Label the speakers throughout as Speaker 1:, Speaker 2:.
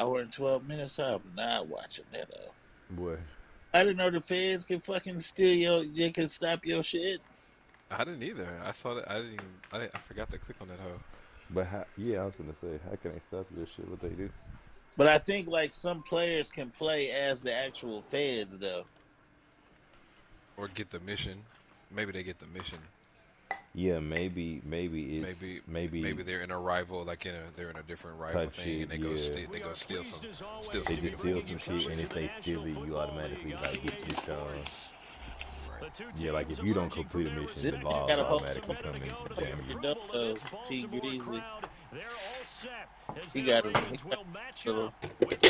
Speaker 1: hour and 12 minutes. I'm not watching that.
Speaker 2: Boy,
Speaker 1: I didn't know the feds can fucking steal your. They can stop your shit.
Speaker 3: I didn't either. I saw that. I didn't even. I forgot to click on that hoe.
Speaker 2: but how, yeah, I was gonna say, how can they stop this shit? What they do?
Speaker 1: But I think like some players can play as the actual feds though.
Speaker 3: Or get the mission. Maybe they get the mission.
Speaker 2: Yeah, maybe it's
Speaker 3: Maybe they're in a rival, like they're in a different rival
Speaker 2: type
Speaker 3: thing,
Speaker 2: shit.
Speaker 3: and they go
Speaker 2: Yeah,
Speaker 3: steal. They go steal
Speaker 2: they
Speaker 3: some
Speaker 2: just
Speaker 3: people.
Speaker 2: steal some shit, and if they steal it, you automatically like get
Speaker 3: Right.
Speaker 2: yeah, like if you don't complete a mission,
Speaker 1: This
Speaker 2: the
Speaker 1: nigga
Speaker 2: laws
Speaker 1: got a whole
Speaker 2: automatically come and damage it.
Speaker 1: T Greasy.
Speaker 4: They're all set as
Speaker 1: He
Speaker 4: their
Speaker 1: got
Speaker 4: Ravens
Speaker 1: a
Speaker 4: will match
Speaker 1: little.
Speaker 4: up with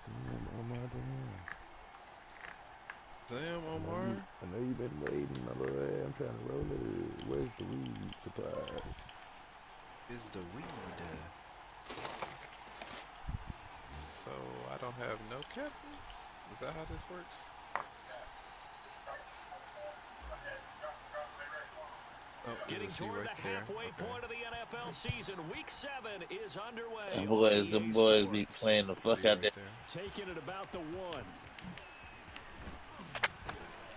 Speaker 2: Damn, Omar, damn.
Speaker 3: Damn, Omar.
Speaker 2: I know you've been waiting, my boy. I'm trying to roll it. Where's the weed surprise?
Speaker 3: Is the weed? So I don't have no captains. Is that how this works? Oh,
Speaker 4: getting toward
Speaker 3: right
Speaker 4: the
Speaker 3: there.
Speaker 4: halfway point of the NFL season. Week 7 is underway.
Speaker 1: Them boys be playing the fuck out there.
Speaker 4: Taking it about the 1.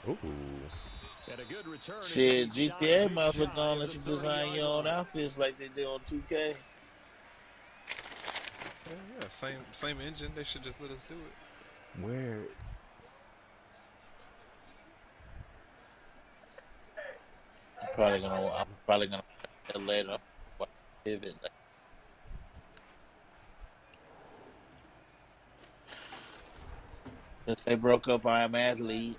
Speaker 2: Ooh.
Speaker 4: And a good return.
Speaker 1: Shit, GTA motherfucker gonna let you design your own outfits like they do on 2K.
Speaker 3: Yeah, same engine. They should just let us do it.
Speaker 2: Where?
Speaker 1: I'm probably gonna watch that later. Pivot. Since they broke up, I am athlete.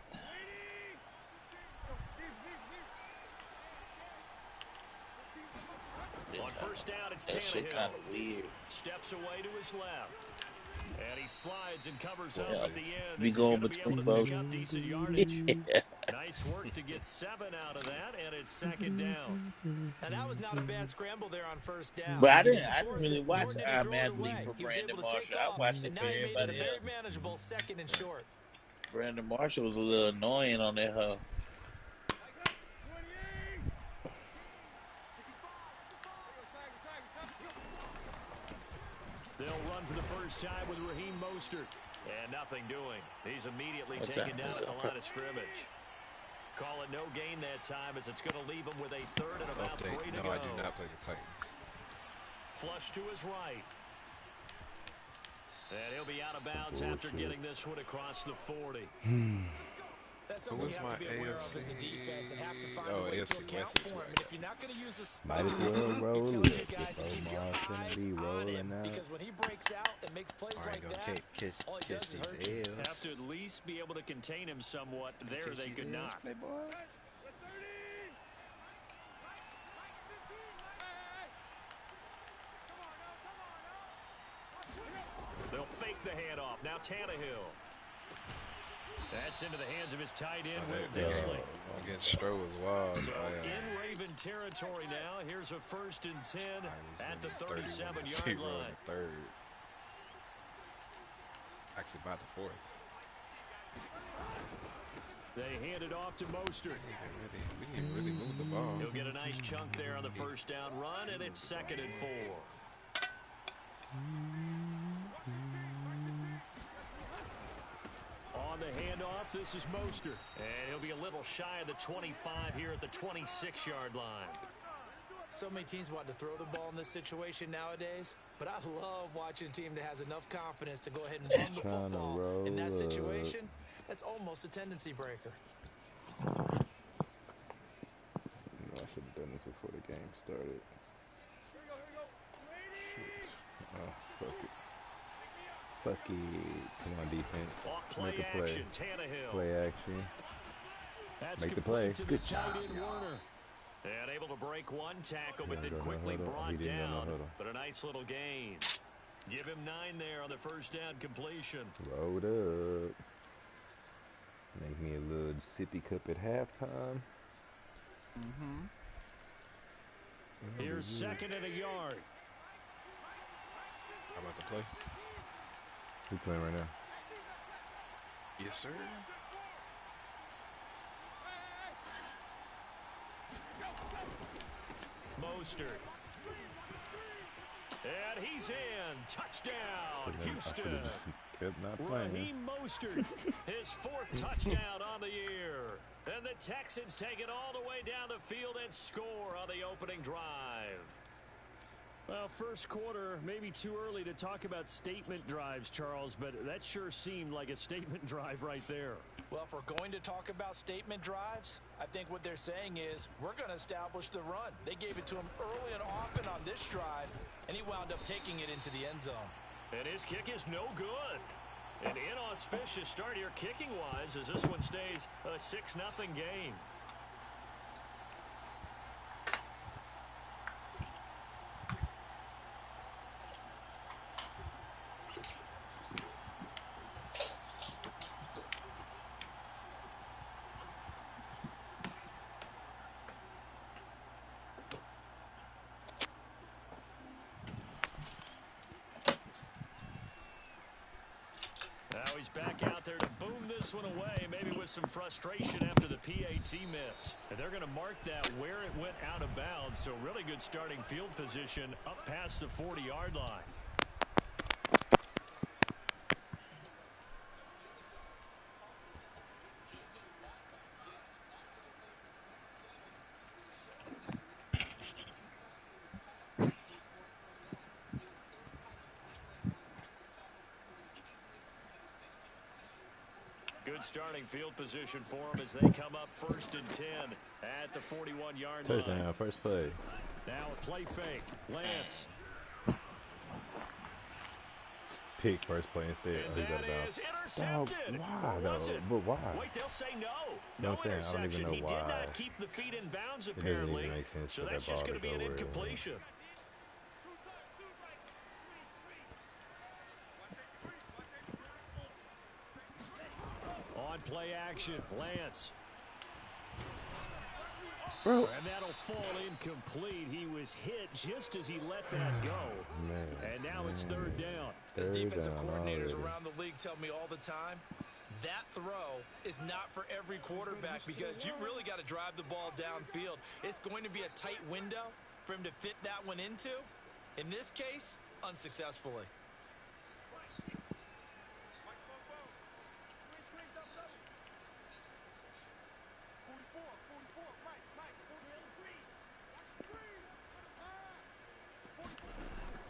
Speaker 4: On first down, it's
Speaker 1: That shit
Speaker 4: Tannehill.
Speaker 1: kind of weird.
Speaker 4: Steps away to his left. And he slides and covers up at the end.
Speaker 1: Be going between both.
Speaker 4: Pick up decent yardage.
Speaker 1: Yeah.
Speaker 4: Nice work to get 7 out of that, and it's second down.
Speaker 5: And that was not a bad scramble there on first down.
Speaker 1: But I didn't really watch I Am Athlete for Brandon Marshall. I watched it for everybody else.
Speaker 5: Very manageable second and short.
Speaker 1: Brandon Marshall was a little annoying on that hoe.
Speaker 4: They'll run for the first time with Raheem Mostert. And nothing doing. He's immediately taken down at the line of scrimmage. Call it no gain that time as it's going to leave him with a third and about 3 to go.
Speaker 3: No, I do not play the Titans.
Speaker 4: Flush to his right. And he'll be out of bounds after getting this one across the 40.
Speaker 5: That's something you have to be aware of as a defense and have to find a way to account for him. And if you're not going to use the spot,
Speaker 2: Might as well roll
Speaker 5: you're telling
Speaker 2: it.
Speaker 5: your guys to keep your eyes on him. Because when he breaks out and makes plays like that, all he does is hurt you.
Speaker 4: Have to at least be able to contain him somewhat. There they could not. They'll fake the handoff. Now Tannehill. That's into the hands of his tight end, Will Dissly.
Speaker 3: Against Stroh was wild.
Speaker 4: So in Raven territory now. Here's a 1st and 10 at the 37-yard line.
Speaker 3: Third. Actually, by the 4th.
Speaker 4: They hand it off to Mostert.
Speaker 3: We didn't really move the ball.
Speaker 4: He'll get a nice chunk there on the first down run, and it's 2nd and 4. On the handoff, this is Mostert. And he'll be a little shy of the 25 here at the 26-yard line.
Speaker 5: So many teams want to throw the ball in this situation nowadays, but I love watching a team that has enough confidence to go ahead and run the football in that situation. That's almost a tendency breaker.
Speaker 2: I should have done this before the game started. Shit. Oh, fuck it. Fuck it. Come on, defense. Make a play.
Speaker 4: Action, Tannehill.
Speaker 2: Play action.
Speaker 4: That's
Speaker 2: Make the play. Good job.
Speaker 4: And able to break one tackle, but then quickly brought down. But a nice little gain. Give him 9 there on the first down completion.
Speaker 2: Rolled up. Make me a little sippy cup at halftime.
Speaker 4: Here's 2nd and a yard.
Speaker 3: I'm about to play.
Speaker 2: Who's playing right now?
Speaker 3: Yes, sir.
Speaker 4: Mostert. And he's in. Touchdown, Houston. Raheem Mostert, his 4th touchdown on the year. And the Texans take it all the way down the field and score on the opening drive. Well, first quarter, maybe too early to talk about statement drives, Charles, but that sure seemed like a statement drive right there.
Speaker 5: Well, if we're going to talk about statement drives, I think what they're saying is we're going to establish the run. They gave it to him early and often on this drive, and he wound up taking it into the end zone.
Speaker 4: And his kick is no good. An inauspicious start here kicking-wise as this one stays a 6-0 game. He's back out there to boom this one away, maybe with some frustration after the PAT miss. And they're going to mark that where it went out of bounds, so really good starting field position up past the 40-yard line. Good starting field position for them as they come up 1st and 10 at the 41-yard line.
Speaker 2: Touchdown, first play.
Speaker 4: Now a play fake. Lance.
Speaker 2: Pick first play instead.
Speaker 4: And that is intercepted.
Speaker 2: Why though? But why?
Speaker 4: Wait, they'll say no.
Speaker 2: No
Speaker 4: interception.
Speaker 2: I don't even know
Speaker 4: he
Speaker 2: why.
Speaker 4: did not keep the feet in bounds
Speaker 2: It
Speaker 4: apparently.
Speaker 2: doesn't even make sense
Speaker 4: So
Speaker 2: for
Speaker 4: that's
Speaker 2: that
Speaker 4: just
Speaker 2: ball
Speaker 4: going to
Speaker 2: to
Speaker 4: be an
Speaker 2: go where it
Speaker 4: incompletion. On play action, Lance.
Speaker 2: Bro.
Speaker 4: And that'll fall incomplete. He was hit just as he let that go.
Speaker 2: Man,
Speaker 4: and now it's 3rd down.
Speaker 5: As defensive coordinators around the league tell me all the time, that throw is not for every quarterback because you really got to drive the ball downfield. It's going to be a tight window for him to fit that one into. In this case, unsuccessfully.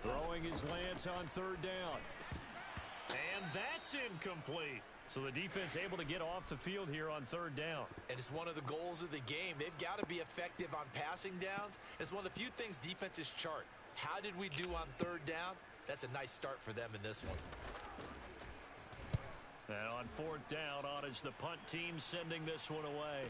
Speaker 4: Throwing his Lance on 3rd down. And that's incomplete. So the defense able to get off the field here on 3rd down.
Speaker 5: And it's one of the goals of the game. They've got to be effective on passing downs. It's one of the few things defenses chart. How did we do on 3rd down? That's a nice start for them in this one.
Speaker 4: And on 4th down, on is the punt team sending this one away.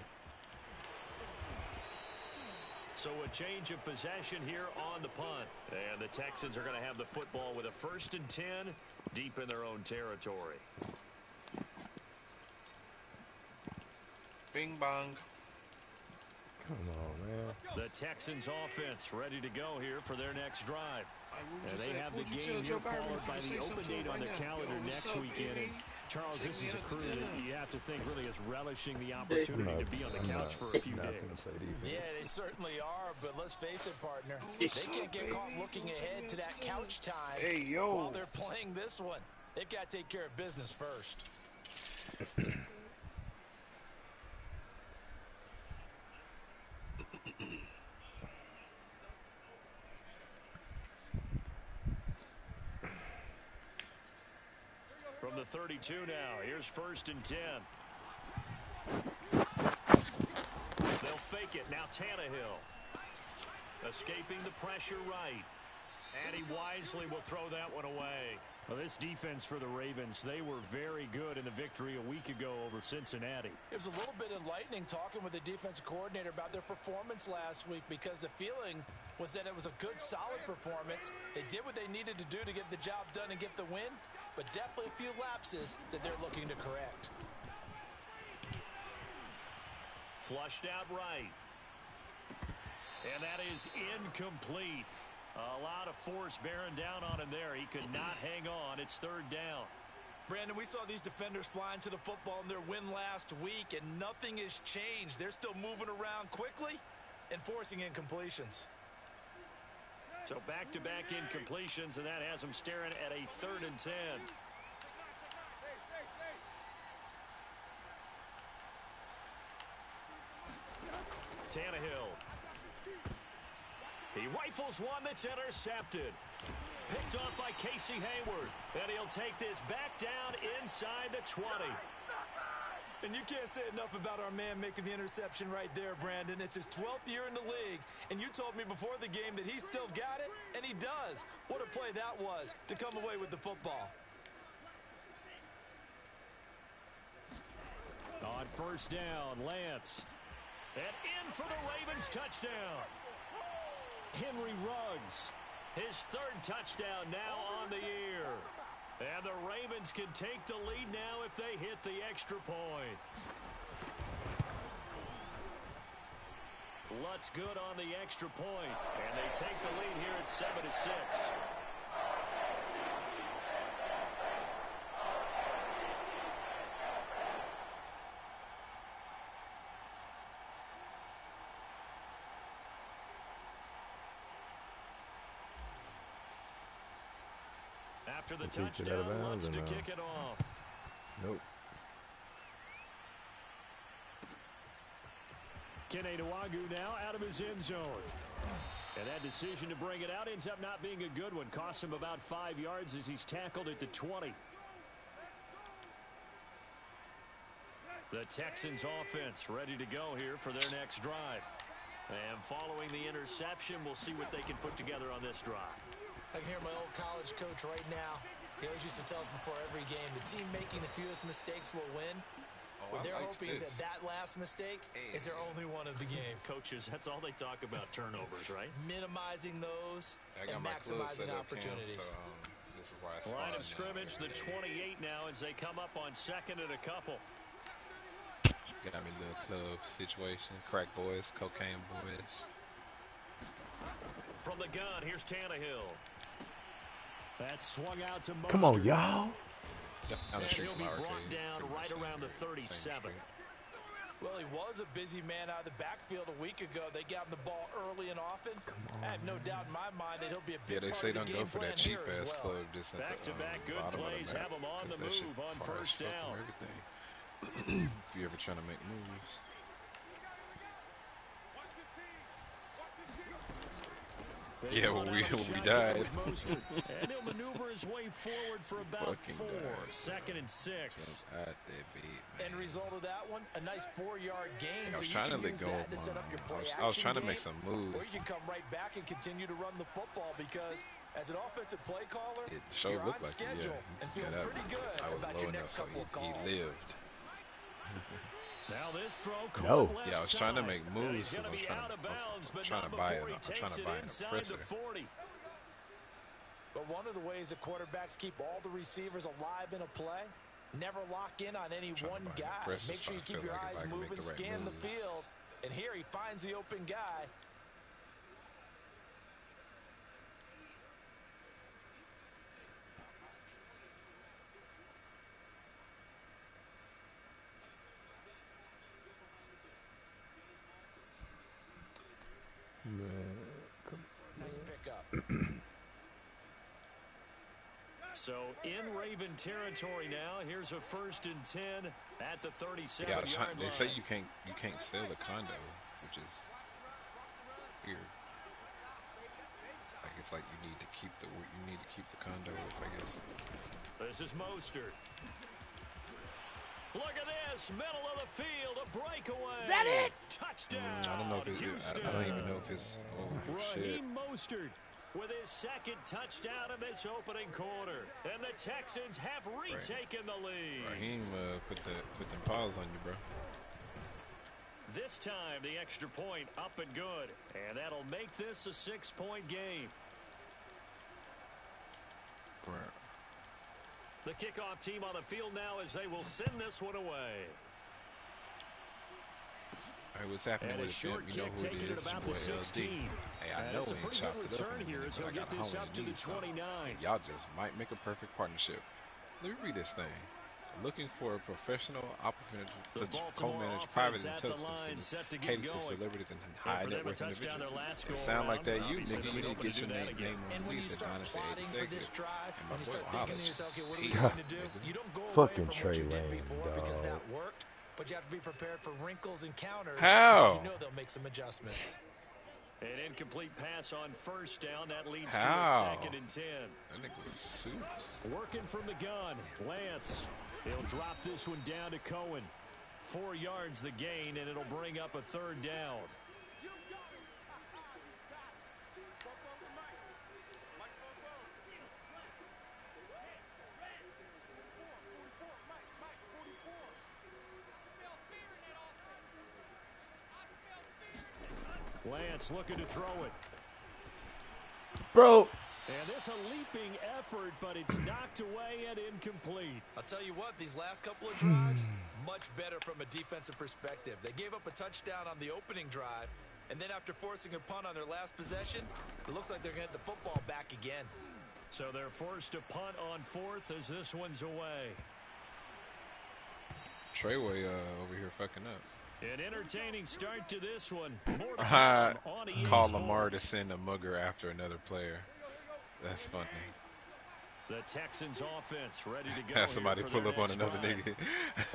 Speaker 4: So a change of possession here on the punt. And the Texans are going to have the football with a 1st and 10 deep in their own territory.
Speaker 3: Bing bong.
Speaker 2: Come on, man.
Speaker 4: The Texans offense ready to go here for their next drive. And they have the game here followed by the open date on their calendar next weekend. And Charles, this is a crew that you have to think really is relishing the opportunity to be on the couch for a few days.
Speaker 5: Yeah, they certainly are, but let's face it, partner. They can't get caught looking ahead to that couch time while they're playing this one. They've got to take care of business first.
Speaker 4: From the 32 now, here's 1st and 10. They'll fake it. Now Tannehill. Escaping the pressure right. And he wisely will throw that one away. Well, this defense for the Ravens, they were very good in the victory a week ago over Cincinnati.
Speaker 5: It was a little bit enlightening talking with the defensive coordinator about their performance last week because the feeling was that it was a good, solid performance. They did what they needed to do to get the job done and get the win, but definitely a few lapses that they're looking to correct.
Speaker 4: Flushed out right. And that is incomplete. A lot of force bearing down on him there. He could not hang on. It's 3rd down.
Speaker 5: Brandon, we saw these defenders flying to the football in their win last week, and nothing has changed. They're still moving around quickly and forcing incompletions.
Speaker 4: So back-to-back incompletions, and that has them staring at a 3rd and 10. Tannehill. He rifles one that's intercepted. Picked off by Casey Hayward. And he'll take this back down inside the 20.
Speaker 5: And you can't say enough about our man making the interception right there, Brandon. It's his 12th year in the league, and you told me before the game that he still got it, and he does. What a play that was to come away with the football.
Speaker 4: On 1st down, Lance. And in for the Ravens touchdown. Henry Ruggs. His 3rd touchdown now on the year. And the Ravens can take the lead now if they hit the extra point. Lutz good on the extra point. And they take the lead here at 7-6. After the touchdown, Lutz to kick it off.
Speaker 2: Nope.
Speaker 4: Kene Nwangwu now out of his end zone. And that decision to bring it out ends up not being a good one. Costs him about 5 yards as he's tackled at the 20. The Texans offense ready to go here for their next drive. And following the interception, we'll see what they can put together on this drive.
Speaker 5: I can hear my old college coach right now. He always used to tell us before every game, the team making the fewest mistakes will win. What they're hoping is that last mistake is their only one of the game.
Speaker 4: Coaches, that's all they talk about, turnovers, right?
Speaker 5: Minimizing those and maximizing opportunities.
Speaker 3: This is why
Speaker 4: line of scrimmage, the 28 now as they come up on 2nd and a couple.
Speaker 3: Got me a little club situation. Crack boys, cocaine boys.
Speaker 4: From the gun, here's Tannehill. That swung out to Mostert.
Speaker 2: Come on, y'all.
Speaker 4: And he'll be brought down right around the 37.
Speaker 5: Well, he was a busy man out of the backfield a week ago. They got him the ball early and often. I have no doubt in my mind that he'll be a big part of the game plan here as well.
Speaker 3: Yeah, they say don't go for that cheap-ass club.
Speaker 4: Back-to-back good plays have them on the move on 1st down.
Speaker 3: If you're ever trying to make moves. Yeah, when we died.
Speaker 4: And he'll maneuver his way forward for about 4. 2nd and 6.
Speaker 5: End result of that one, a nice 4-yard gain.
Speaker 3: I was trying to let go of mine. I was trying to make some moves.
Speaker 5: Or you can come right back and continue to run the football because as an offensive play caller,
Speaker 3: you're on schedule
Speaker 5: and feel pretty good about your next couple of calls.
Speaker 3: He lived.
Speaker 4: Now this throw
Speaker 3: yeah, I was trying to make moves because I'm trying to buy it. I'm trying to buy an oppressor.
Speaker 5: But one of the ways that quarterbacks keep all the receivers alive in a play, never lock in on any one guy. Make sure you keep your eyes moving, scan the field. And here he finds the open guy. Nice pickup.
Speaker 4: So in Raven territory now. Here's a 1st and 10 at the 37
Speaker 3: yard
Speaker 4: line.
Speaker 3: They say you can't sell the condo, which is weird. Like it's like you need to keep the condo, I guess.
Speaker 4: This is Mostert. Look at this, middle of the field, a breakaway.
Speaker 5: Is that it?
Speaker 4: Touchdown.
Speaker 3: I don't know if it's. I don't even know if it's. Oh shit.
Speaker 4: Raheem Mostert with his 2nd touchdown in this opening quarter, and the Texans have retaken the lead.
Speaker 3: Raheem put them paws on you, bro.
Speaker 4: This time the extra point up and good, and that'll make this a 6-point game.
Speaker 3: Bro.
Speaker 4: The kickoff team on the field now as they will send this one away.
Speaker 3: All right, what's happening with the you know who it is?
Speaker 4: About the 16.
Speaker 3: Hey, I know we ain't chopped it up
Speaker 4: here as he'll get this up to the 29.
Speaker 3: Y'all just might make a perfect partnership. Let me read this thing. Looking for a professional opportunity to co-manage private intelligence for hated celebrities and high net worth individuals. It sound like that you, nigga. You need to get your name on the lease at Dynasty 8 Executive. And my boy will holler at you.
Speaker 5: You don't go away
Speaker 2: Fucking
Speaker 5: from what
Speaker 2: Trey
Speaker 5: you did
Speaker 2: Lance,
Speaker 5: before
Speaker 2: dog.
Speaker 5: because that worked, but you have to be prepared for wrinkles and counters.
Speaker 3: How?
Speaker 5: You know they'll make some adjustments.
Speaker 4: An incomplete pass on first down. That leads
Speaker 3: How?
Speaker 4: to a 2nd and 10.
Speaker 3: That nigga was soups.
Speaker 4: Working from the gun. Lance. He'll drop this one down to Cohen. 4 yards the gain, and it'll bring up a 3rd down. Lance looking to throw it.
Speaker 2: Bro.
Speaker 4: And this a leaping effort, but it's knocked away and incomplete.
Speaker 5: I'll tell you what, these last couple of drives, much better from a defensive perspective. They gave up a touchdown on the opening drive, and then after forcing a punt on their last possession, it looks like they're going to get the football back again.
Speaker 4: So they're forced to punt on 4th as this one's away.
Speaker 3: Treyway over here fucking up.
Speaker 4: An entertaining start to this one. More to come on EA
Speaker 3: Call
Speaker 4: Sports.
Speaker 3: Lamar to send a mugger after another player. That's funny.
Speaker 4: The Texans offense ready to go.
Speaker 3: Have somebody pull up on another nigga.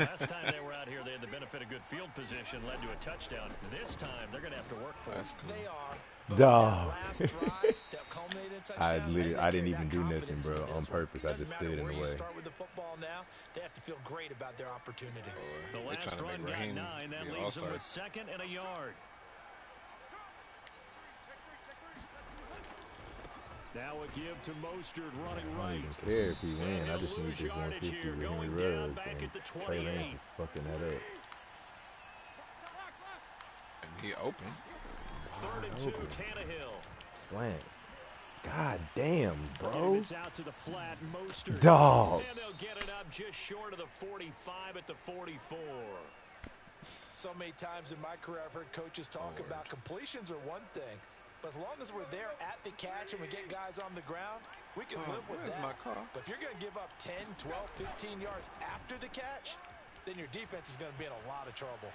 Speaker 4: Last time they were out here, they had the benefit of good field position, led to a touchdown. This time, they're going to have to work for it.
Speaker 3: Cool.
Speaker 5: They are.
Speaker 2: Dog.
Speaker 5: I
Speaker 2: didn't even do nothing, bro, on purpose. I just stood in the way.
Speaker 5: Start with the football now. They have to feel great about their opportunity.
Speaker 4: The last run got 9. That leaves them with 2nd and a yard. Now a give to Mostert running right.
Speaker 2: I don't even care if he win. I just need this 150 with Henry Ruggs. And Trey Lance is fucking that up.
Speaker 3: And he open.
Speaker 4: 3rd and 2, Tannehill.
Speaker 2: Slants. God damn, bro.
Speaker 4: It's out to the flat, Mostert.
Speaker 2: Dog.
Speaker 4: And they'll get it up just short of the 45 at the 44.
Speaker 5: So many times in my career, I've heard coaches talk about completions are one thing. But as long as we're there at the catch and we get guys on the ground, we can live with that. But if you're going to give up 10, 12, 15 yards after the catch, then your defense is going to be in a lot of trouble.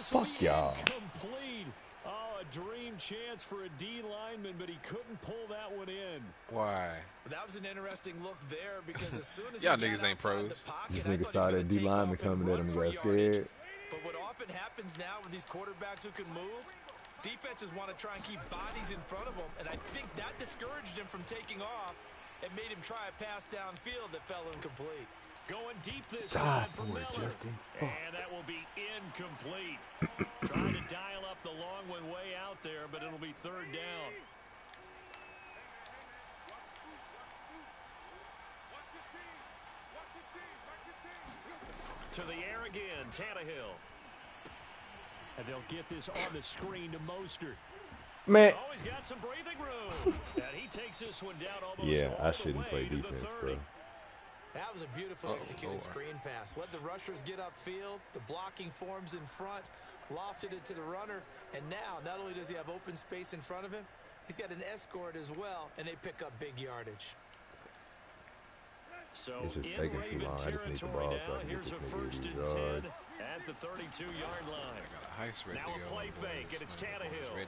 Speaker 2: Fuck y'all.
Speaker 4: Complete. Oh, a dream chance for a D lineman, but he couldn't pull that one in.
Speaker 3: Why?
Speaker 5: That was an interesting look there because as soon as
Speaker 3: y'all niggas ain't pros.
Speaker 2: This nigga saw that D lineman coming at him and got scared.
Speaker 5: But what often happens now with these quarterbacks who can move, defenses want to try and keep bodies in front of them, and I think that discouraged him from taking off and made him try a pass downfield that fell incomplete.
Speaker 4: Going deep this time for Miller. And that will be incomplete. Trying to dial up the long one way out there, but it'll be 3rd down. To the air again, Tannehill. And they'll get this on the screen to Mostert.
Speaker 2: Man.
Speaker 4: Oh, he's got some breathing room. And he takes this one down almost
Speaker 2: yeah,
Speaker 4: all
Speaker 2: I shouldn't play defense, bro.
Speaker 5: That was a beautifully executed screen pass. Let the rushers get upfield. The blocking forms in front. Lofted it to the runner. And now, not only does he have open space in front of him, he's got an escort as well, and they pick up big yardage.
Speaker 2: It's
Speaker 4: So
Speaker 2: just
Speaker 4: in
Speaker 2: taking too long. I just need the ball so I can get
Speaker 4: here's
Speaker 2: this
Speaker 4: a
Speaker 2: nigga
Speaker 4: 1st and
Speaker 2: yards.
Speaker 4: 10 at the 32-yard line.
Speaker 3: I got a heist ready
Speaker 4: Now
Speaker 3: to
Speaker 4: a
Speaker 3: go.
Speaker 4: play fake, and it's Tannehill.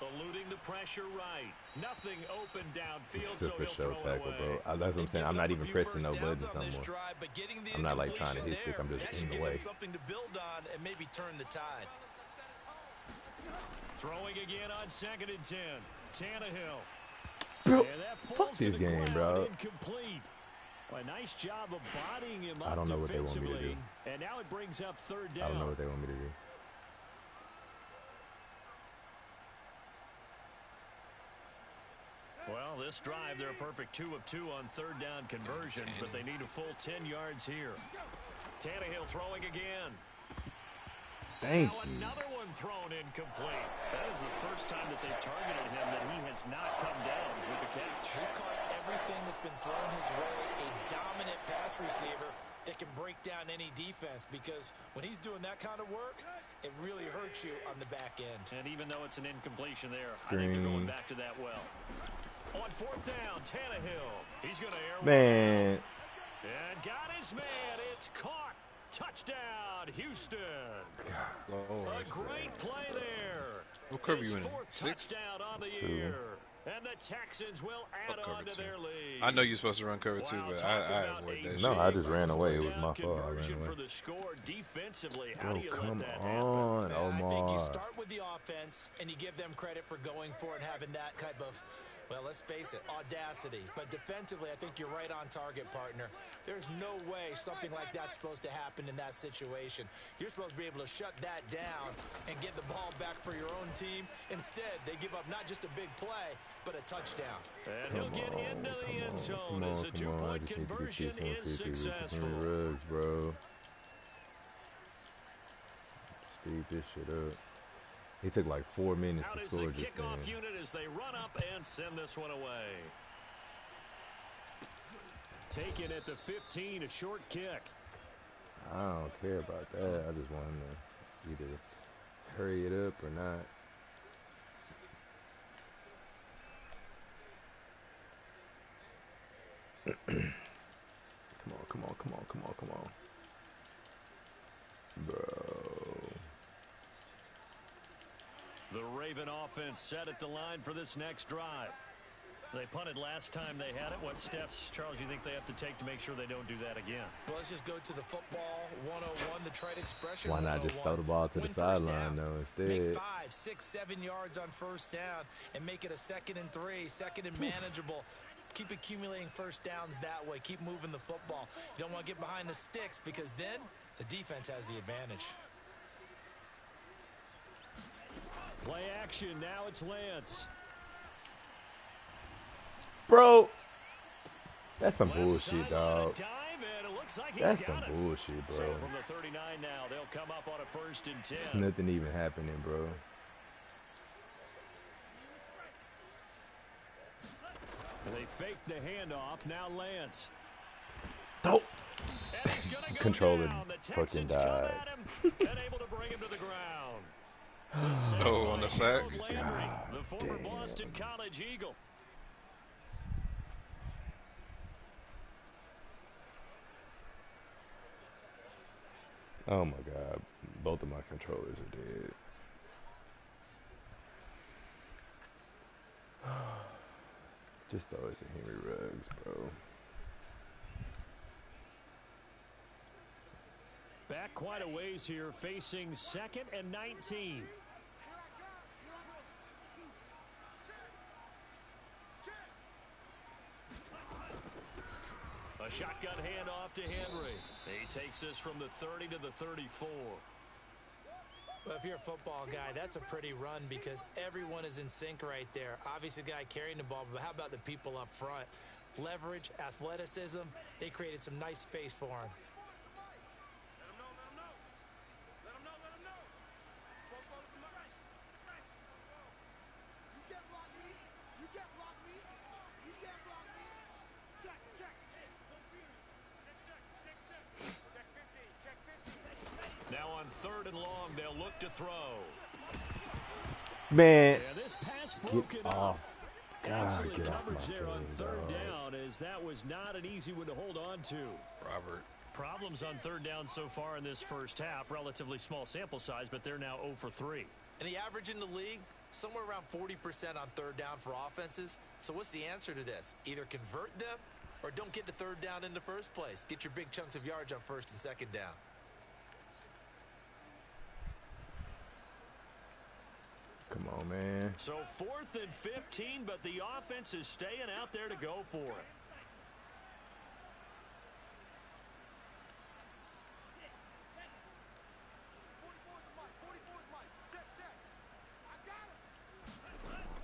Speaker 4: Eluding the pressure right. Nothing open downfield, so he'll throw it
Speaker 2: tackle,
Speaker 4: away.
Speaker 2: bro. That's what I'm saying. I'm not even pressing no buttons no more. I'm not like trying to hit stick. I'm just in the way.
Speaker 5: Something to build on and maybe turn the tide.
Speaker 4: Throwing again on 2nd and 10. Tannehill.
Speaker 2: Bro,
Speaker 4: and that
Speaker 2: fuck
Speaker 4: falls
Speaker 2: this
Speaker 4: to the
Speaker 2: game,
Speaker 4: ground,
Speaker 2: bro.
Speaker 4: Incomplete. A nice job of bodying him up
Speaker 2: I don't know what they want me to do.
Speaker 4: And now it brings up 3rd down.
Speaker 2: I don't know what they want me to do.
Speaker 4: Well, this drive, they're a perfect 2 of 2 on 3rd down conversions, but they need a full 10 yards here. Tannehill throwing again.
Speaker 2: Thank
Speaker 4: now
Speaker 2: you.
Speaker 4: Another one thrown incomplete. That is the first time that they've targeted him that he has not come down with the catch.
Speaker 5: He's caught everything that's been thrown his way. A dominant pass receiver that can break down any defense, because when he's doing that kind of work, it really hurts you on the back end.
Speaker 4: And even though it's an incompletion there, I think they're going back to that well. On 4th down, Tannehill. He's going to air.
Speaker 2: Man.
Speaker 4: And got his man. It's caught. Touchdown, Houston. A great play there.
Speaker 3: What cover you in?
Speaker 4: Fourth
Speaker 3: 6?
Speaker 4: touchdown on the year. And the Texans will add on to their lead.
Speaker 3: I know you're supposed to run cover 2, but I avoid that shit.
Speaker 2: No, I just ran away. It was my fault. I ran away.
Speaker 4: For the score defensively. How
Speaker 2: Bro,
Speaker 4: do you
Speaker 2: come
Speaker 4: let that
Speaker 2: on,
Speaker 4: happen?
Speaker 2: Omar.
Speaker 5: I think you start with the offense and you give them credit for going for it and having that type of, well, let's face it, audacity. But defensively, I think you're right on target, partner. There's no way something like that's supposed to happen in that situation. You're supposed to be able to shut that down and get the ball back for your own team. Instead, they give up not just a big play, but a touchdown.
Speaker 4: And he'll get into the end zone as a two-point conversion is successful.
Speaker 2: Rugs, bro. Speed this shit up. He took like 4 minutes to score just then.
Speaker 4: Out is the kickoff unit as they run up and send this one away. Taken at the 15, a short kick.
Speaker 2: I don't care about that. I just want him to either hurry it up or not. Come on. Bro.
Speaker 4: The Raven offense set at the line for this next drive. They punted last time they had it. What steps, Charles, you think they have to take to make sure they don't do that again?
Speaker 5: Well, let's just go to the football 101, the trite expression.
Speaker 2: Why not just throw the ball to the sideline, though, instead?
Speaker 5: Make 5, 6, 7 yards on first down and make it a 2nd and 3, 2nd and manageable. Keep accumulating first downs that way. Keep moving the football. You don't want to get behind the sticks because then the defense has the advantage.
Speaker 4: Play action. Now it's Lance.
Speaker 2: Bro, that's some bullshit, dog. That's some bullshit, bro.
Speaker 4: So from the 39 now, they'll come up on a 1st and 10.
Speaker 2: Nothing even happening, bro.
Speaker 4: They fake the handoff. Now Lance.
Speaker 2: Oh.
Speaker 4: And he's gonna go
Speaker 2: Controller
Speaker 4: down. The
Speaker 2: fucking
Speaker 4: Texans come
Speaker 2: died.
Speaker 4: at him and able to bring him to the ground.
Speaker 3: Oh, on the sack?
Speaker 4: Landry, the former
Speaker 2: damn.
Speaker 4: Boston College Eagle.
Speaker 2: Oh my God, both of my controllers are dead. Just throw it to Henry Ruggs, bro.
Speaker 4: Back quite a ways here, facing 2nd and 19. A shotgun handoff to Henry. He takes this from the 30 to the 34.
Speaker 5: Well, if you're a football guy, that's a pretty run because everyone is in sync right there. Obviously, the guy carrying the ball, but how about the people up front? Leverage, athleticism, they created some nice space for him.
Speaker 4: Now on 3rd and long, they'll look to throw.
Speaker 2: Man,
Speaker 4: Yeah, this pass
Speaker 2: get
Speaker 4: broken
Speaker 2: off.
Speaker 4: up.
Speaker 2: God,
Speaker 4: Excellent
Speaker 2: get off my
Speaker 4: coverage there on
Speaker 2: team,
Speaker 4: 3rd
Speaker 2: dog.
Speaker 4: down, as that was not an easy one to hold on to.
Speaker 3: Robert.
Speaker 4: Problems on 3rd down so far in this first half. Relatively small sample size, but they're now 0 for 3.
Speaker 5: And the average in the league, somewhere around 40% on 3rd down for offenses. So what's the answer to this? Either convert them or don't get to 3rd down in the first place. Get your big chunks of yards on 1st and 2nd down.
Speaker 2: Come on, man.
Speaker 4: So 4th and 15, but the offense is staying out there to go for it.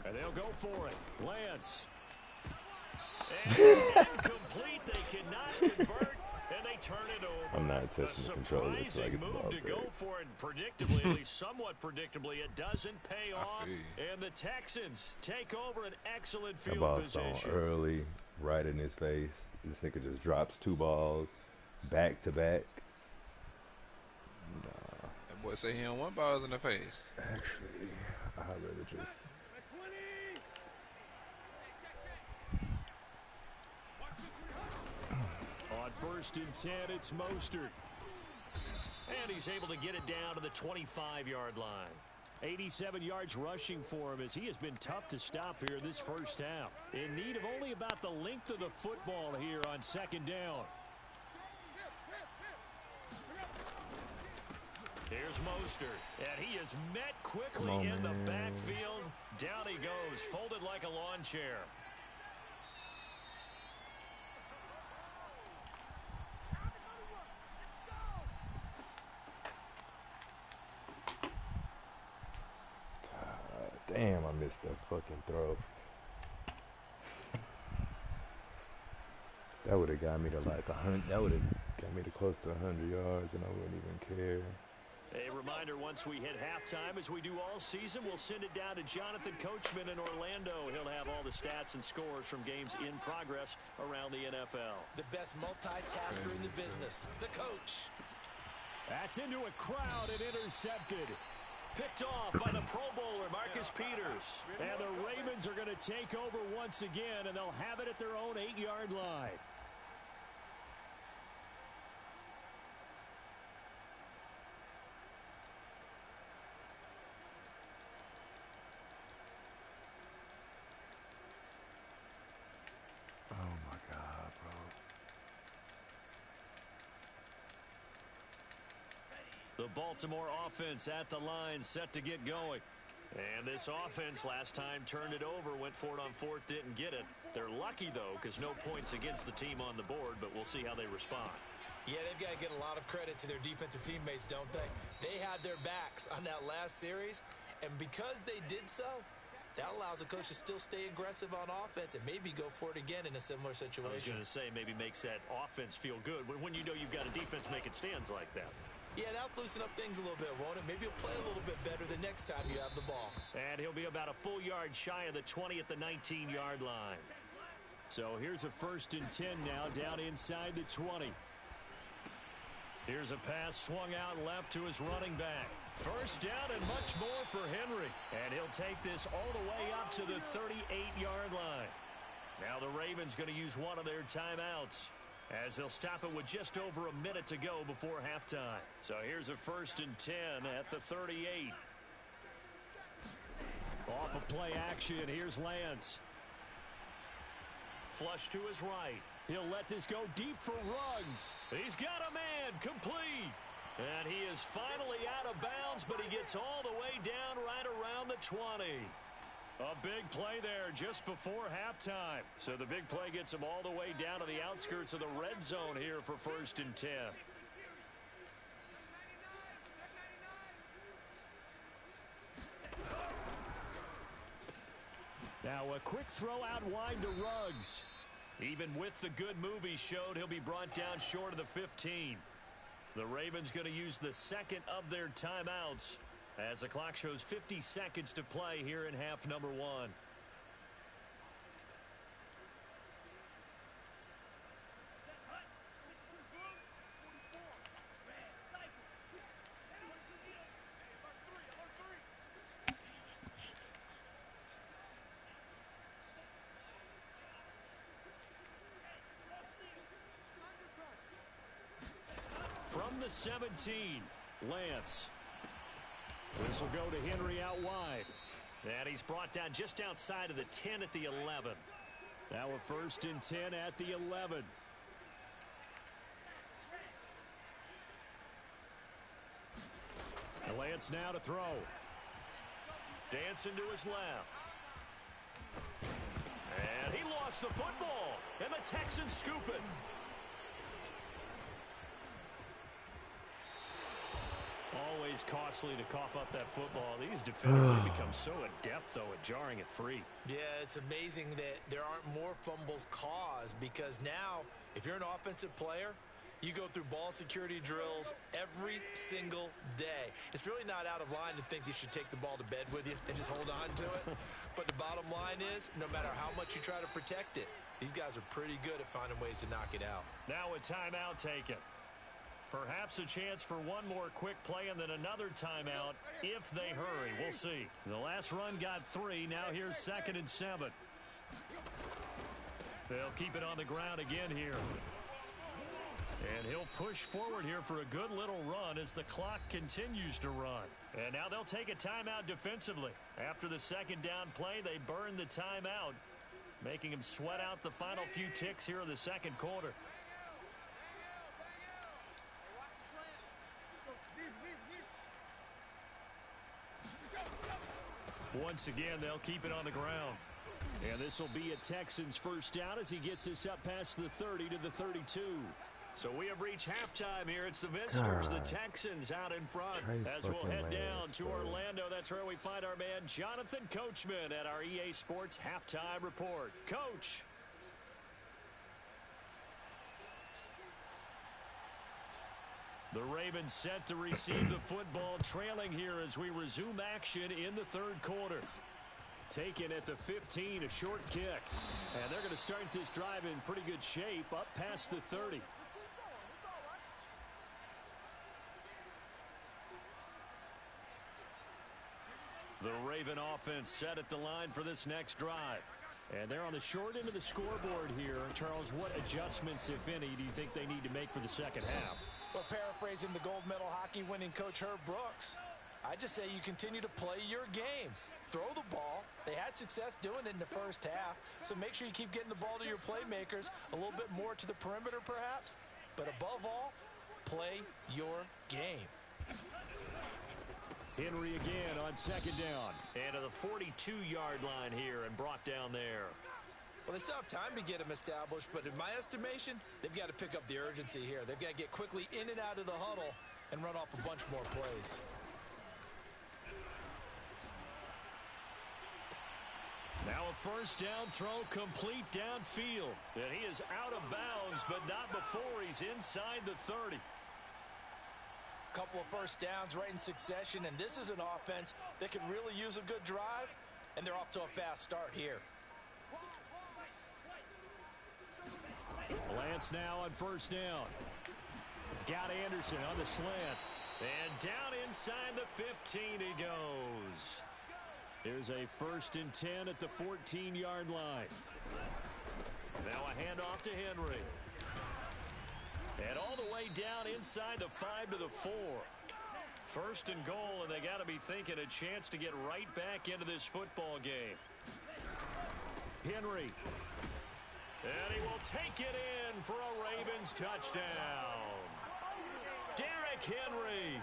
Speaker 4: And they'll go for it. Lance. And it's incomplete. They cannot convert, and they turn it over.
Speaker 2: I'm not touching the controller until I
Speaker 4: Surprising
Speaker 2: get the ball
Speaker 4: move to go
Speaker 2: back.
Speaker 4: for it predictably, at least somewhat predictably. It doesn't pay off,
Speaker 3: feel you.
Speaker 4: and the Texans take over an excellent
Speaker 2: That
Speaker 4: field
Speaker 2: ball's thrown
Speaker 4: position.
Speaker 2: early, right in his face. This nigga just drops 2 balls back to back. Nah,
Speaker 3: That boy say he don't want balls in the face.
Speaker 2: actually, I'd rather just.
Speaker 4: On first and 10, it's Mostert. And he's able to get it down to the 25-yard line. 87 yards rushing for him as he has been tough to stop here this first half. In need of only about the length of the football here on second down. Here's Mostert, and he is met quickly in the backfield. Down he goes, folded like a lawn chair.
Speaker 2: Damn, I missed that fucking throw. That would have got me to like 100. That would have got me to close to 100 yards, and I wouldn't even care.
Speaker 4: A reminder, once we hit halftime, as we do all season, we'll send it down to Jonathan Coachman in Orlando. He'll have all the stats and scores from games in progress around the NFL.
Speaker 5: The best multitasker in the business, the coach.
Speaker 4: That's into a crowd and intercepted. Picked off by the Pro Bowler, Marcus Peters. And the Ravens are going to take over once again, and they'll have it at their own 8-yard line.
Speaker 2: Oh my God, bro.
Speaker 4: The Baltimore offense at the line, set to get going. And this offense last time turned it over, went for it on fourth, didn't get it. They're lucky, though, because no points against the team on the board, but we'll see how they respond.
Speaker 5: Yeah, they've got to get a lot of credit to their defensive teammates, don't they? They had their backs on that last series, and because they did so, that allows the coach to still stay aggressive on offense and maybe go for it again in a similar situation.
Speaker 4: I was going to say, maybe makes that offense feel good when you know you've got a defense making stands like that.
Speaker 5: Yeah, that'll loosen up things a little bit, won't it? Maybe he'll play a little bit better the next time you have the ball.
Speaker 4: And he'll be about a full yard shy of the 20 at the 19-yard line. So here's a first and 10 now, down inside the 20. Here's a pass swung out left to his running back. First down and much more for Henry. And he'll take this all the way up to the 38-yard line. Now the Ravens going to use one of their timeouts, as they'll stop it with just over a minute to go before halftime. So here's a first and 10 at the 38. Off of play action, here's Lance. Flush to his right. He'll let this go deep for Ruggs. He's got a man, complete. And he is finally out of bounds, but he gets all the way down right around the 20. A big play there just before halftime. So the big play gets him all the way down to the outskirts of the red zone here for first and 10. Now a quick throw out wide to Ruggs. Even with the good move he showed, he'll be brought down short of the 15. The Ravens going to use the second of their timeouts, as the clock shows 50 seconds to play here in half number 1. From the 17, Lance. This will go to Henry out wide. And he's brought down just outside of the 10 at the 11. Now a first and 10 at the 11. Lance now to throw. Dancing to his left. And he lost the football. And the Texans scoop it. Always costly to cough up that football. These defenders have become so adept, though, at jarring it free.
Speaker 5: Yeah, it's amazing that there aren't more fumbles caused, because now, if you're an offensive player, you go through ball security drills every single day. It's really not out of line to think you should take the ball to bed with you and just hold on to it. But the bottom line is, no matter how much you try to protect it, these guys are pretty good at finding ways to knock it out.
Speaker 4: Now a timeout taken. Perhaps a chance for one more quick play and then another timeout if they hurry. We'll see. The last run got 3. Now here's 2nd and 7. They'll keep it on the ground again here. And he'll push forward here for a good little run as the clock continues to run. And now they'll take a timeout defensively. After the second down play, they burn the timeout, making him sweat out the final few ticks here in the second quarter. Once again, they'll keep it on the ground. And this will be a Texans first down as he gets this up past the 30 to the 32. So we have reached halftime here. It's the visitors, the Texans, out in front. As we'll head down to Orlando, that's where we find our man Jonathan Coachman at our EA Sports Halftime Report. Coach. The Ravens set to receive the football, trailing here as we resume action in the third quarter. Taken at the 15, a short kick. And they're going to start this drive in pretty good shape, up past the 30. The Raven offense set at the line for this next drive. And they're on the short end of the scoreboard here. Charles, what adjustments, if any, do you think they need to make for the second half?
Speaker 5: Well, paraphrasing the gold medal hockey winning coach Herb Brooks, I just say you continue to play your game. Throw the ball. They had success doing it in the first half, so make sure you keep getting the ball to your playmakers, a little bit more to the perimeter perhaps, but above all, play your game.
Speaker 4: Henry again on second down. And to the 42-yard line here and brought down there.
Speaker 5: Well, they still have time to get him established, but in my estimation, they've got to pick up the urgency here. They've got to get quickly in and out of the huddle and run off a bunch more plays.
Speaker 4: Now a first down throw complete downfield. And he is out of bounds, but not before he's inside the 30.
Speaker 5: Couple of first downs right in succession, and this is an offense that can really use a good drive, and they're off to a fast start here.
Speaker 4: Lance now on first down. He's got Anderson on the slant. And down inside the 15 he goes. Here's a 1st and 10 at the 14-yard line. Now a handoff to Henry. And all the way down inside the 5 to the 4. 1st and goal, and they got to be thinking a chance to get right back into this football game. Henry. And he will take it in for a Ravens touchdown. Derrick Henry,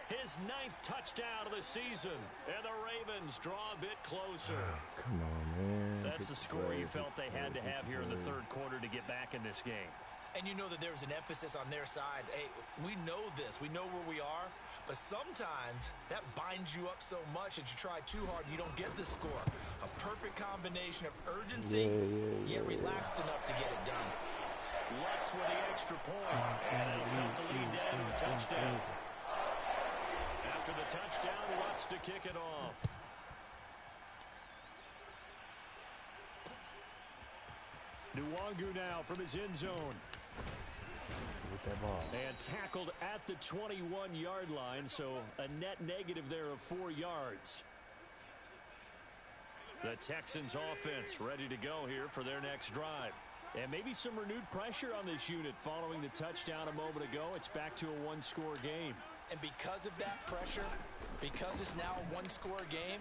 Speaker 4: his 9th touchdown of the season. And the Ravens draw a bit closer.
Speaker 2: Come on, man.
Speaker 4: That's the score you felt they had to have here in the third quarter to get back in this game.
Speaker 5: And you know that there's an emphasis on their side. Hey, we know this. We know where we are. But sometimes that binds you up so much that you try too hard and you don't get the score. A perfect combination of urgency, yet relaxed enough to get it done.
Speaker 4: Lutz with the extra point. And it'll come to lead down to a touchdown. After the touchdown, Lutz to kick it off. Nwangu now from his end zone.
Speaker 2: With that ball.
Speaker 4: And tackled at the 21-yard line, so a net negative there of 4 yards. The Texans offense ready to go here for their next drive. And maybe some renewed pressure on this unit following the touchdown a moment ago. It's back to a one-score game.
Speaker 5: And because of that pressure, because it's now a one-score game,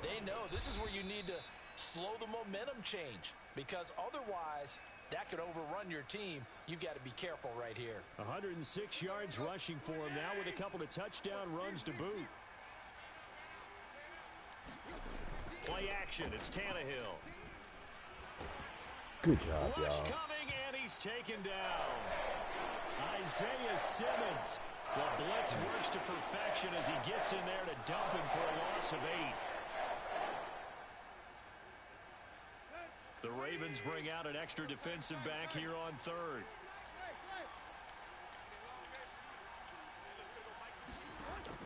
Speaker 5: they know this is where you need to slow the momentum change. Because otherwise, that could overrun your team. You've got to be careful right here.
Speaker 4: 106 yards rushing for him now with a couple of touchdown runs to boot. Play action. It's Tannehill.
Speaker 2: Good job, y'all.
Speaker 4: Rush coming, and he's taken down. Isaiah Simmons. The blitz works to perfection as he gets in there to dump him for a loss of 8. The Ravens bring out an extra defensive back here on third.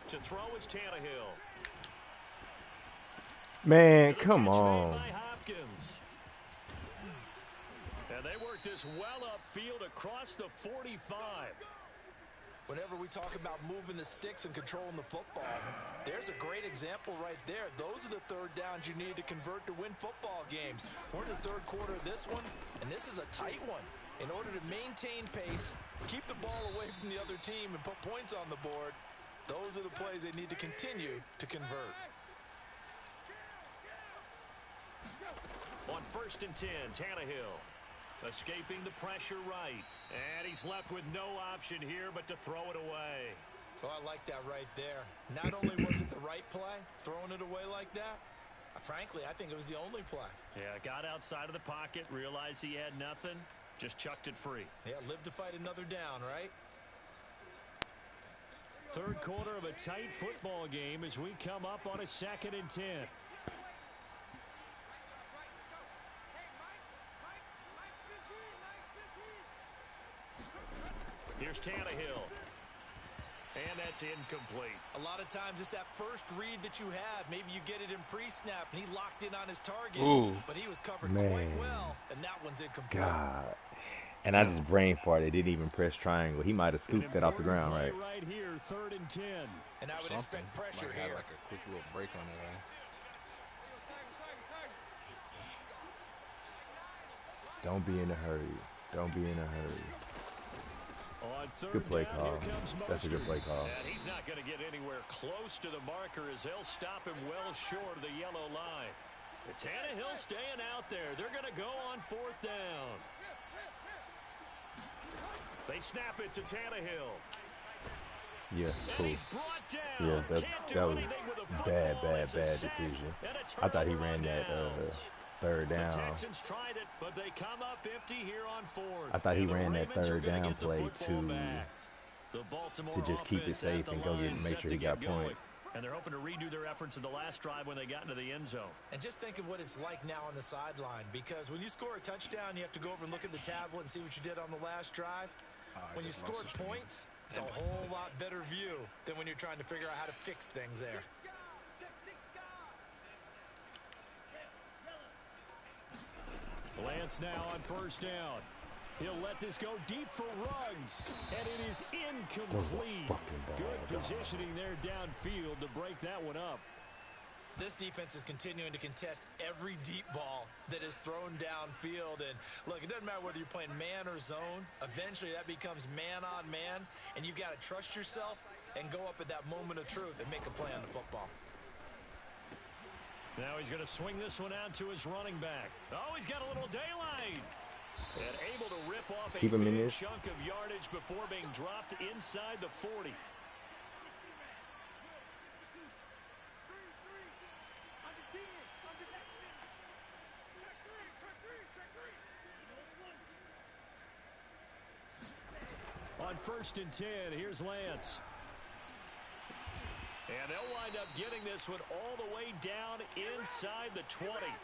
Speaker 4: To throw is Tannehill.
Speaker 2: Man, come on.
Speaker 4: And they work this well upfield across the 45.
Speaker 5: Whenever we talk about moving the sticks and controlling the football, there's a great example right there. Those are the third downs you need to convert to win football games. We're in the third quarter of this one, and this is a tight one. In order to maintain pace, keep the ball away from the other team, and put points on the board, those are the plays they need to continue to convert.
Speaker 4: On 1st and 10, Tannehill. Escaping the pressure right. And he's left with no option here but to throw it away.
Speaker 5: Oh, I like that right there. Not only was it the right play, throwing it away like that, frankly, I think it was the only play.
Speaker 4: Yeah, got outside of the pocket, realized he had nothing, just chucked it free.
Speaker 5: Yeah, live to fight another down, right?
Speaker 4: Third quarter of a tight football game as we come up on a 2nd and 10. Here's Tannehill. And that's incomplete.
Speaker 5: A lot of times it's that first read that you have. Maybe you get it in pre-snap, and he locked in on his target.
Speaker 3: Ooh.
Speaker 5: But he was covered quite well, and that one's incomplete.
Speaker 2: God. And I just brain farted. Didn't even press triangle. He might have scooped that off the ground, right?
Speaker 4: Right here, 3rd and 10.
Speaker 5: And I would expect pressure
Speaker 3: here.
Speaker 5: Had
Speaker 3: like a quick little break on it.
Speaker 2: Don't be in a hurry. Don't be in a hurry.
Speaker 4: Good
Speaker 2: play call. That's a good play call.
Speaker 4: And he's not going to get anywhere close to the marker as they'll stop him well short of the yellow line. But Tannehill staying out there. They're going to go on 4th down. They snap it to Tannehill.
Speaker 2: Yeah, cool.
Speaker 4: And he's brought down.
Speaker 2: Yeah, that was bad decision. I thought he ran that 3rd down.
Speaker 4: The Texans tried it, but they come up empty here on 4th.
Speaker 2: I thought he ran that 3rd down play to just keep it safe and go make sure he got points.
Speaker 4: And they're hoping to redo their efforts in the last drive when they got into the end zone.
Speaker 5: And just think of what it's like now on the sideline, because when you score a touchdown, you have to go over and look at the tablet and see what you did on the last drive. When you scored points, it's a whole lot better view than when you're trying to figure out how to fix things there.
Speaker 4: Lance now on 1st down. He'll let this go deep for Ruggs, and it is incomplete. Good positioning there downfield to break that one up.
Speaker 5: This defense is continuing to contest every deep ball that is thrown downfield. And look, it doesn't matter whether you're playing man or zone. Eventually that becomes man on man, and you've got to trust yourself and go up at that moment of truth and make a play on the football.
Speaker 4: Now he's going to swing this one out to his running back. Oh, he's got a little daylight. And able to rip off a big chunk of yardage before being dropped inside the 40. On 1st and 10, here's Lance. And they'll wind up getting this one all the way down inside the 20.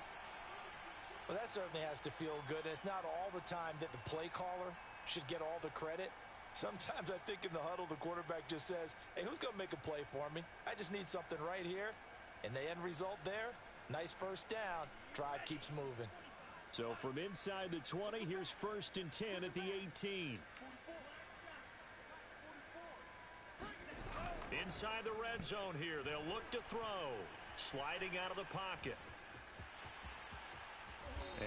Speaker 5: Well, that certainly has to feel good. And it's not all the time that the play caller should get all the credit. Sometimes I think in the huddle, the quarterback just says, hey, who's going to make a play for me? I just need something right here. And the end result there, nice 1st down. Drive keeps moving.
Speaker 4: So from inside the 20, here's 1st and 10 at the 18. Inside the red zone here, they'll look to throw. Sliding out of the pocket.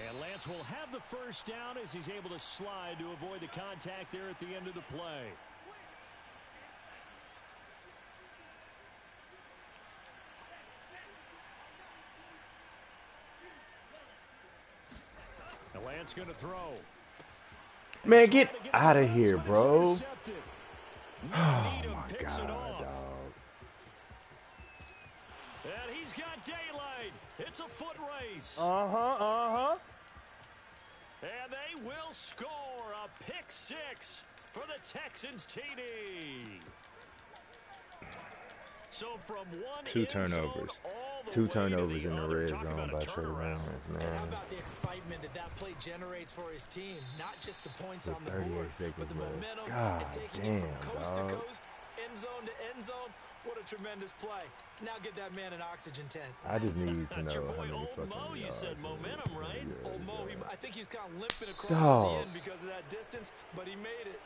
Speaker 4: And Lance will have the 1st down as he's able to slide to avoid the contact there at the end of the play. And Lance going to throw.
Speaker 2: Man, get out of here, bro. Oh, my God, dog.
Speaker 4: And he's got daylight. It's a foot race.
Speaker 1: And
Speaker 4: they will score a pick 6 for the Texans TD. So from one
Speaker 2: 2 turnovers. 2 turnovers in the red zone by Trey Lance, man.
Speaker 5: How about the excitement that play generates for his team? Not just the points on the board, but the momentum and taking it from coast to coast, end zone to end zone. What a tremendous play. Now get that man an oxygen tent.
Speaker 2: I just need to know how many fucking
Speaker 4: Mo, you said momentum, right?
Speaker 5: Old Mo, I think he's kind of limping across at the end because of that distance, but he made it.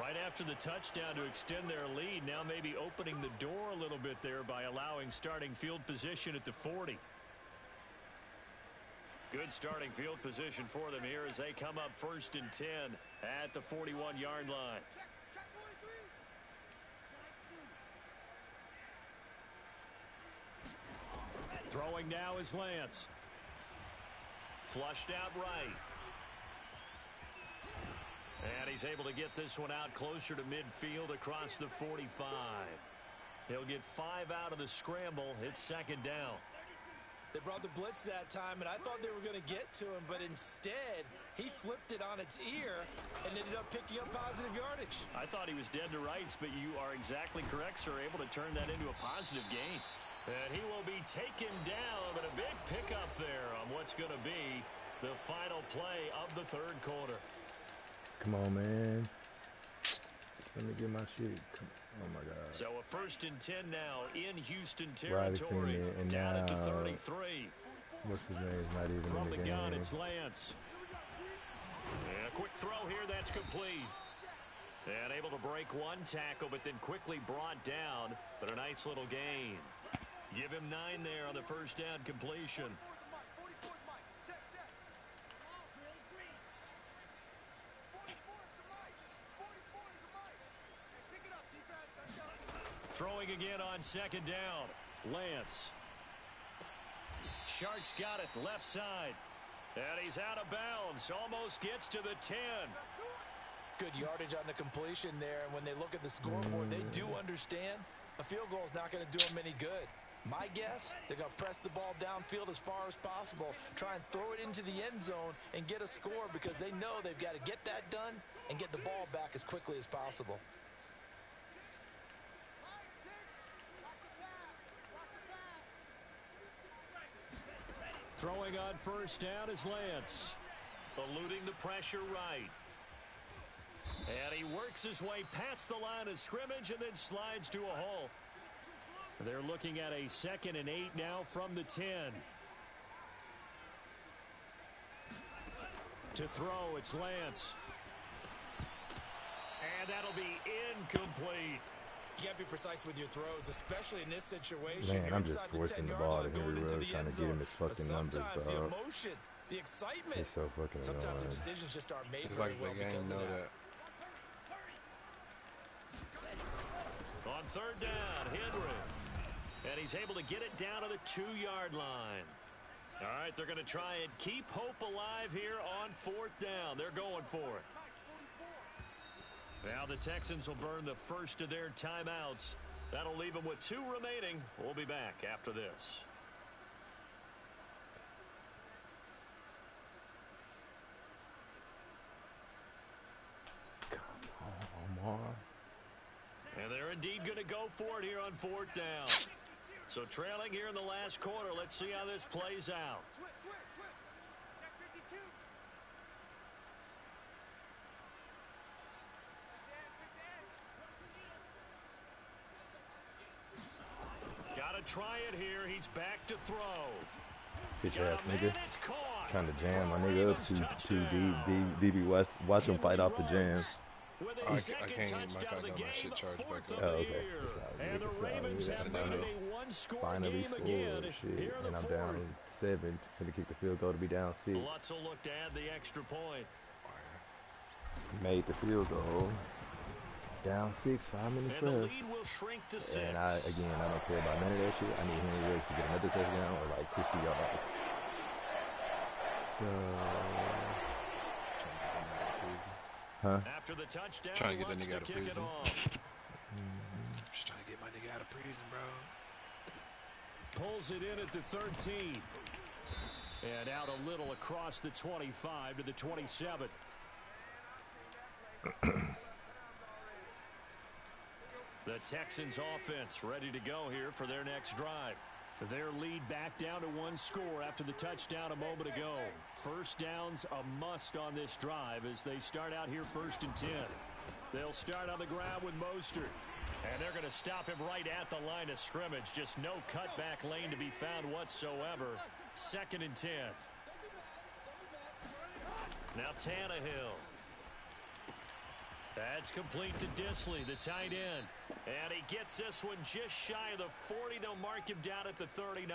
Speaker 4: Right after the touchdown to extend their lead, now maybe opening the door a little bit there by allowing starting field position at the 40. Good starting field position for them here as they come up 1st and 10 at the 41-yard line. Throwing now is Lance. Flushed out right. And he's able to get this one out closer to midfield across the 45. He'll get 5 out of the scramble. It's 2nd down.
Speaker 5: They brought the blitz that time, and I thought they were going to get to him, but instead, he flipped it on its ear and ended up picking up positive yardage.
Speaker 4: I thought he was dead to rights, but you are exactly correct, sir. Able to turn that into a positive gain. And he will be taken down, but a big pickup there on what's going to be the final play of the 3rd quarter.
Speaker 2: Come on, man. Let me get my shit. Oh, my God.
Speaker 4: So a 1st and 10 now in Houston territory,
Speaker 2: and
Speaker 4: down
Speaker 2: now,
Speaker 4: at the 33.
Speaker 2: What's his name? Is not even
Speaker 4: From
Speaker 2: in the
Speaker 4: the
Speaker 2: game.
Speaker 4: gun, it's Lance. And a quick throw here, that's complete. And able to break one tackle, but then quickly brought down, but a nice little gain. Give him 9 there on the 1st down completion. Throwing again on 2nd down. Lance. Sharks got it left side. And he's out of bounds. Almost gets to the 10.
Speaker 5: Good yardage on the completion there. And when they look at the scoreboard, they do understand a field goal is not going to do them any good. My guess, they're going to press the ball downfield as far as possible, try and throw it into the end zone and get a score because they know they've got to get that done and get the ball back as quickly as possible.
Speaker 4: Throwing on 1st down is Lance. Eluding the pressure right. And he works his way past the line of scrimmage and then slides to a hole. They're looking at a 2nd and 8 now from the 10. To throw, it's Lance. And that'll be incomplete.
Speaker 5: You got to be precise with your throws, especially in this situation.
Speaker 2: Man, I'm just forcing the ball to Henry Ruggs, trying to get him his fucking numbers,
Speaker 5: sometimes
Speaker 2: dog.
Speaker 5: the emotion, the excitement,
Speaker 2: He's so fucking
Speaker 5: sometimes
Speaker 2: annoying.
Speaker 5: the decisions just aren't made
Speaker 3: It's
Speaker 5: very
Speaker 3: like
Speaker 5: well
Speaker 3: the game
Speaker 5: because of
Speaker 3: know
Speaker 5: that.
Speaker 4: On 3rd down, Henry. And he's able to get it down to the 2-yard line. All right, they're going to try and keep hope alive here on 4th down. They're going for it. Now the Texans will burn the first of their timeouts. That'll leave them with 2 remaining. We'll be back after this.
Speaker 2: Come on, Omar.
Speaker 4: And they're indeed going to go for it here on 4th down. So trailing here in the last quarter. Let's see how this plays out. Got to try it here. He's back to throw.
Speaker 2: Bitch ass nigga.
Speaker 4: It's caught.
Speaker 2: Trying to jam my nigga up too deep. DB West. Watch him fight off the jam.
Speaker 4: With
Speaker 3: I
Speaker 4: a
Speaker 3: can't
Speaker 4: second
Speaker 3: even
Speaker 4: touchdown of the
Speaker 3: got my shit
Speaker 4: game,
Speaker 3: charged back
Speaker 4: 4th
Speaker 3: up.
Speaker 4: of
Speaker 2: Oh,
Speaker 4: the
Speaker 2: okay.
Speaker 4: year. And the Ravens have made it a one-score
Speaker 2: Finally
Speaker 4: game again
Speaker 2: scored, shit.
Speaker 4: here in
Speaker 2: And
Speaker 4: the
Speaker 2: I'm
Speaker 4: 4th.
Speaker 2: down 7. Finna kick the field goal to be down 6.
Speaker 4: Lutz will look to add the extra point.
Speaker 2: Made the field goal. Down 6, 5 minutes
Speaker 4: And the
Speaker 2: left.
Speaker 4: lead will shrink to 6.
Speaker 2: And I don't care about none of that shit. I need Henry Ruggs to get another touchdown or like 50 yards. So, huh?
Speaker 4: After the touchdown,
Speaker 3: Trying to get that
Speaker 4: Lutz
Speaker 3: nigga
Speaker 4: to
Speaker 3: out of
Speaker 4: kick it
Speaker 3: prison.
Speaker 4: off.
Speaker 3: Just trying to get my nigga out of prison, bro.
Speaker 4: Pulls it in at the 13. And out a little across the 25 to the 27. The Texans offense ready to go here for their next drive. Their lead back down to 1 score after the touchdown a moment ago. First down's a must on this drive as they start out here 1st and 10. They'll start on the ground with Mostert. And they're going to stop him right at the line of scrimmage. Just no cutback lane to be found whatsoever. 2nd and 10. Now Tannehill. That's complete to Disley, the tight end. And he gets this one just shy of the 40. They'll mark him down at the 39.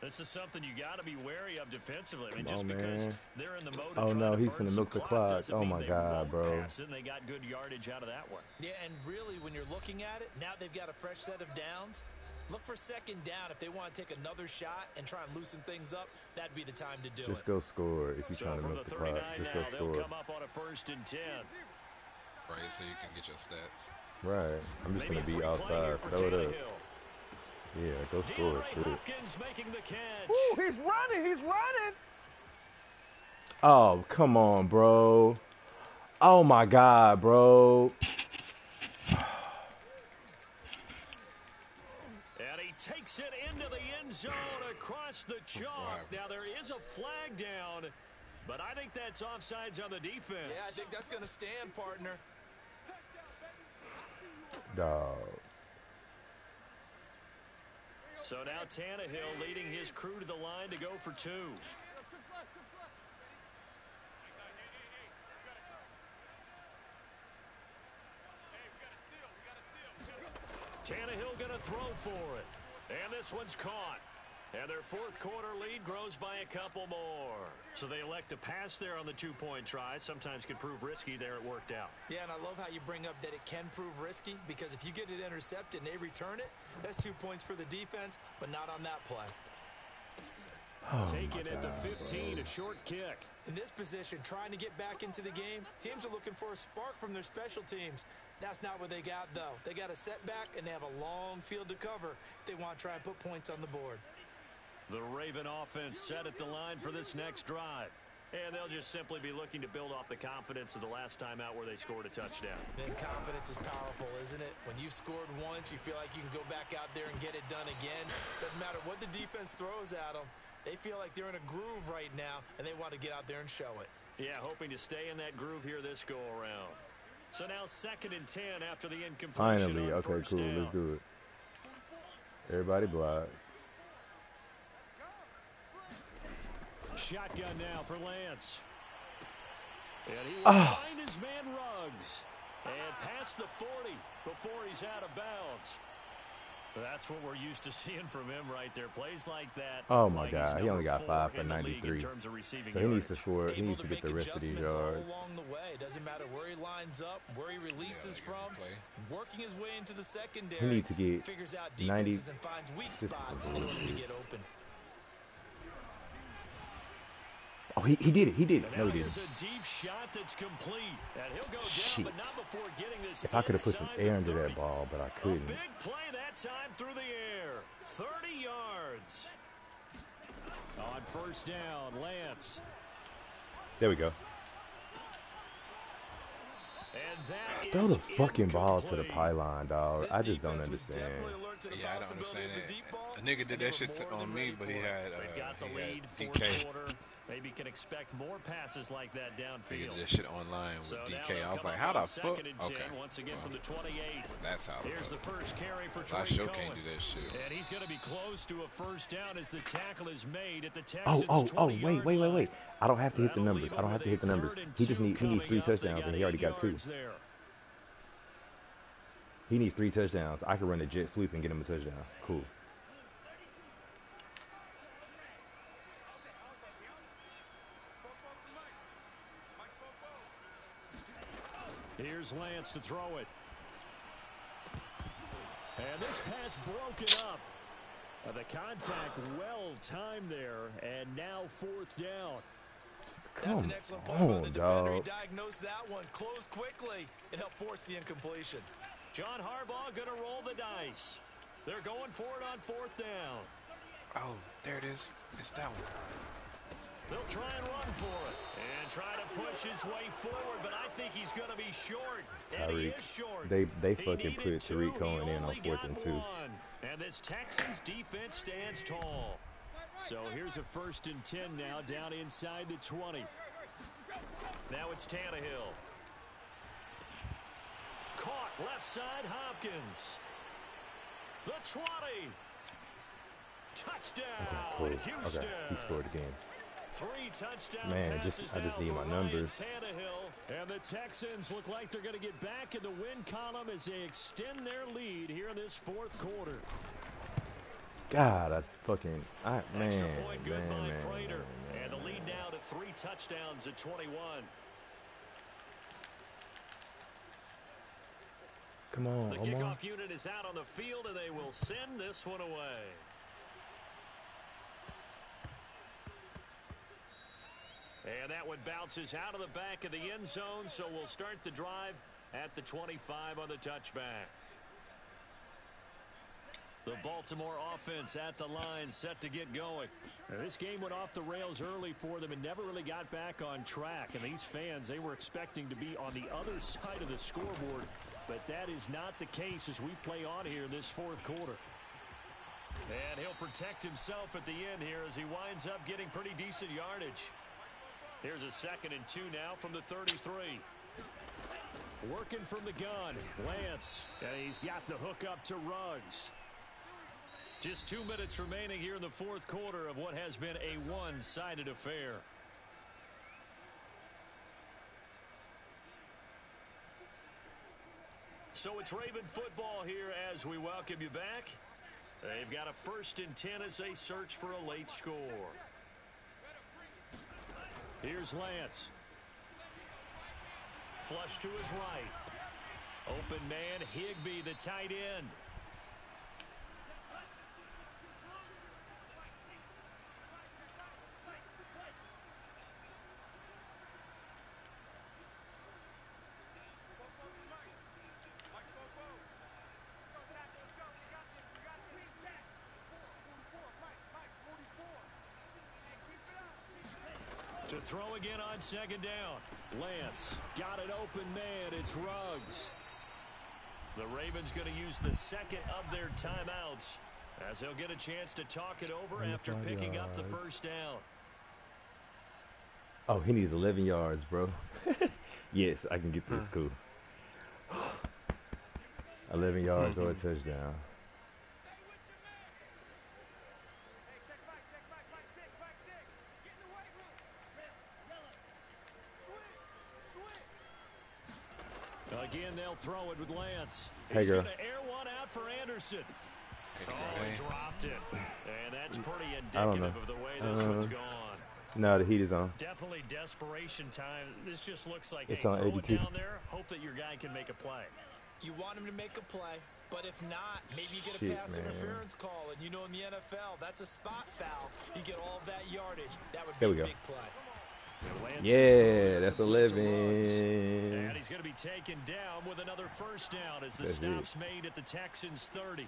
Speaker 4: This is something you got to be wary of defensively. I mean,
Speaker 2: Come
Speaker 4: just
Speaker 2: on,
Speaker 4: because
Speaker 2: man.
Speaker 4: they're in the mode
Speaker 2: Oh
Speaker 4: of
Speaker 2: no, he's
Speaker 4: going
Speaker 2: gonna
Speaker 4: to
Speaker 2: milk the clock. Oh my God, bro.
Speaker 4: They got good yardage out of that one.
Speaker 5: Yeah, and really, when you're looking at it, now they've got a fresh set of downs. Look for second down if they want to take another shot and try and loosen things up. That'd be the time to do it.
Speaker 2: Just go score if you're trying to milk the clock. Just go score.
Speaker 4: They'll come up on a 1st and 10.
Speaker 3: Right, so you can get your stats.
Speaker 2: Right. I'm just gonna be outside. Throw it up. Yeah, go score. Shit.
Speaker 4: Making the catch.
Speaker 6: Ooh, he's running. He's running.
Speaker 2: Oh, come on, bro. Oh my God, bro.
Speaker 4: And he takes it into the end zone across the chalk. Now there is a flag down, but I think that's offsides on the defense.
Speaker 5: Yeah, I think that's going to stand, partner.
Speaker 2: Dog.
Speaker 4: So now Tannehill leading his crew to the line to go for 2. Tannehill going to throw for it. And this one's caught. And their 4th quarter lead grows by a couple more. So they elect to pass there on the 2-point try. Sometimes can prove risky there. It worked out.
Speaker 5: Yeah, and I love how you bring up that it can prove risky, because if you get it intercepted and they return it, that's 2 points for the defense, but not on that play.
Speaker 2: Oh
Speaker 4: Taken at the 15,
Speaker 2: bro.
Speaker 4: a short kick.
Speaker 5: In this position, trying to get back into the game, teams are looking for a spark from their special teams. That's not what they got, though. They got a setback, and they have a long field to cover if they want to try and put points on the board.
Speaker 4: The Raven offense set at the line for this next drive. And they'll just simply be looking to build off the confidence of the last time out where they scored a touchdown.
Speaker 5: Then confidence is powerful, isn't it? When you've scored once, you feel like you can go back out there and get it done again. Doesn't matter what the defense throws at them. They feel like they're in a groove right now, and they want to get out there and show it.
Speaker 4: Yeah, hoping to stay in that groove here this go-around. So now 2nd and 10 after the incompletion.
Speaker 2: Finally, okay, cool.
Speaker 4: Down.
Speaker 2: Let's do it. Everybody block.
Speaker 4: Shotgun now for Lance. And he will find his man Ruggs. And past the 40 before he's out of bounds. That's what we're used to seeing from him right there. Plays like that.
Speaker 2: Oh my God, he only got 5 for 93. So he needs to score. He needs to get the rest of these yards.
Speaker 5: Along the way, doesn't matter where he lines up, where he releases from, working his way into the secondary.
Speaker 2: He needs to get
Speaker 5: figures out
Speaker 2: 90
Speaker 5: defenses and finds weak spots in order to get open.
Speaker 2: Oh, he did it. He did it. No, he didn't.
Speaker 4: A deep shot that's complete. And he'll go down, but not before getting this.
Speaker 2: If I could have put some air into that ball, but I couldn't.
Speaker 4: A big play that time through the air. 30 yards. On 1st down, Lance.
Speaker 2: There we go.
Speaker 4: And that
Speaker 2: Throw
Speaker 4: is
Speaker 2: the fucking ball to the
Speaker 4: incomplete.
Speaker 2: pylon, dog. I just don't understand.
Speaker 3: Yeah, I don't understand it. A nigga did that shit on me, but he had
Speaker 4: got the lead,
Speaker 3: DK.
Speaker 4: Quarter. Maybe can expect more passes like that downfield.
Speaker 3: He did that shit online with DK. I was like, how the fuck? Okay.
Speaker 4: Once again from the 28.
Speaker 3: That's how.
Speaker 4: Here's the first carry for
Speaker 3: I
Speaker 4: Trey
Speaker 3: sure
Speaker 4: Cohen.
Speaker 3: can't do that shit.
Speaker 4: And he's going to be close to a 1st down as the tackle is made at the Texans.
Speaker 2: Wait. I don't have to hit the numbers. I don't have to hit the numbers. He needs 3 touchdowns, and he already got 2. He needs 3 touchdowns. I can run a jet sweep and get him a touchdown. Cool.
Speaker 4: Here's Lance to throw it. And this pass broken up. The contact well timed there, and now 4th down.
Speaker 5: That's an excellent point by the defender. He diagnosed that one, closed quickly, and helped force the incompletion.
Speaker 4: John Harbaugh going to roll the dice. They're going for it on 4th down.
Speaker 3: Oh, there it is. It's that one.
Speaker 4: They'll try and run for it and try to push his way forward, but I think he's going to be short. And he is short.
Speaker 2: They fucking put Tariq Cohen in on 4th and 2.
Speaker 4: And this Texans defense stands tall. So here's a 1st and 10 now down inside the 20. Now it's Tannehill. Caught left side Hopkins. The 20. Touchdown, Houston.
Speaker 2: Okay, he scored again.
Speaker 4: 3 touchdown
Speaker 2: Man,
Speaker 4: passes
Speaker 2: I just
Speaker 4: now
Speaker 2: need
Speaker 4: for
Speaker 2: my numbers.
Speaker 4: Tannehill. And the Texans look like they're going to get back in the win column as they extend their lead here in this 4th quarter.
Speaker 2: God, I fucking, man.
Speaker 4: And the lead now to 3 touchdowns at 21.
Speaker 2: Come on,
Speaker 4: The
Speaker 2: Omar.
Speaker 4: kickoff unit is out on the field, and they will send this one away. And that one bounces out of the back of the end zone, so we'll start the drive at the 25 on the touchback. The Baltimore offense at the line, set to get going. Now, this game went off the rails early for them and never really got back on track. And these fans, they were expecting to be on the other side of the scoreboard. But that is not the case as we play on here this fourth quarter. And he'll protect himself at the end here as he winds up getting pretty decent yardage. Here's a 2nd and 2 now from the 33. Working from the gun, Lance. And he's got the hook up to Ruggs. Just 2 minutes remaining here in the fourth quarter of what has been a one-sided affair. So it's Raven football here as we welcome you back. They've got a 1st and 10 as they search for a late score. Here's Lance. Flush to his right. Open man, Higbee, the tight end. To throw again on 2nd down. Lance got it open, man. It's Ruggs. The Ravens going to use the 2nd of their timeouts as they'll get a chance to talk it over after picking up the 1st down.
Speaker 2: Oh, he needs 11 yards, bro. Yes, I can get this. Cool. 11 yards or a touchdown.
Speaker 4: Again, they'll throw it with Lance.
Speaker 2: Hey,
Speaker 4: He's
Speaker 2: girl.
Speaker 4: going to air one out for Anderson. Oh, he dropped it. And that's pretty indicative of the way this one's gone.
Speaker 2: No, the heat is on.
Speaker 4: Definitely desperation time. This just looks like,
Speaker 2: It's
Speaker 4: hey,
Speaker 2: on
Speaker 4: throw
Speaker 2: 82.
Speaker 4: it down there, hope that your guy can make a play.
Speaker 5: You want him to make a play, but if not, maybe you get a pass interference call. And you know in the NFL, that's a spot foul. You get all of that yardage. That would be a big play.
Speaker 2: Yeah, that's 11.
Speaker 4: And he's going to be taken down with another 1st down as the stop's made at the Texans 30.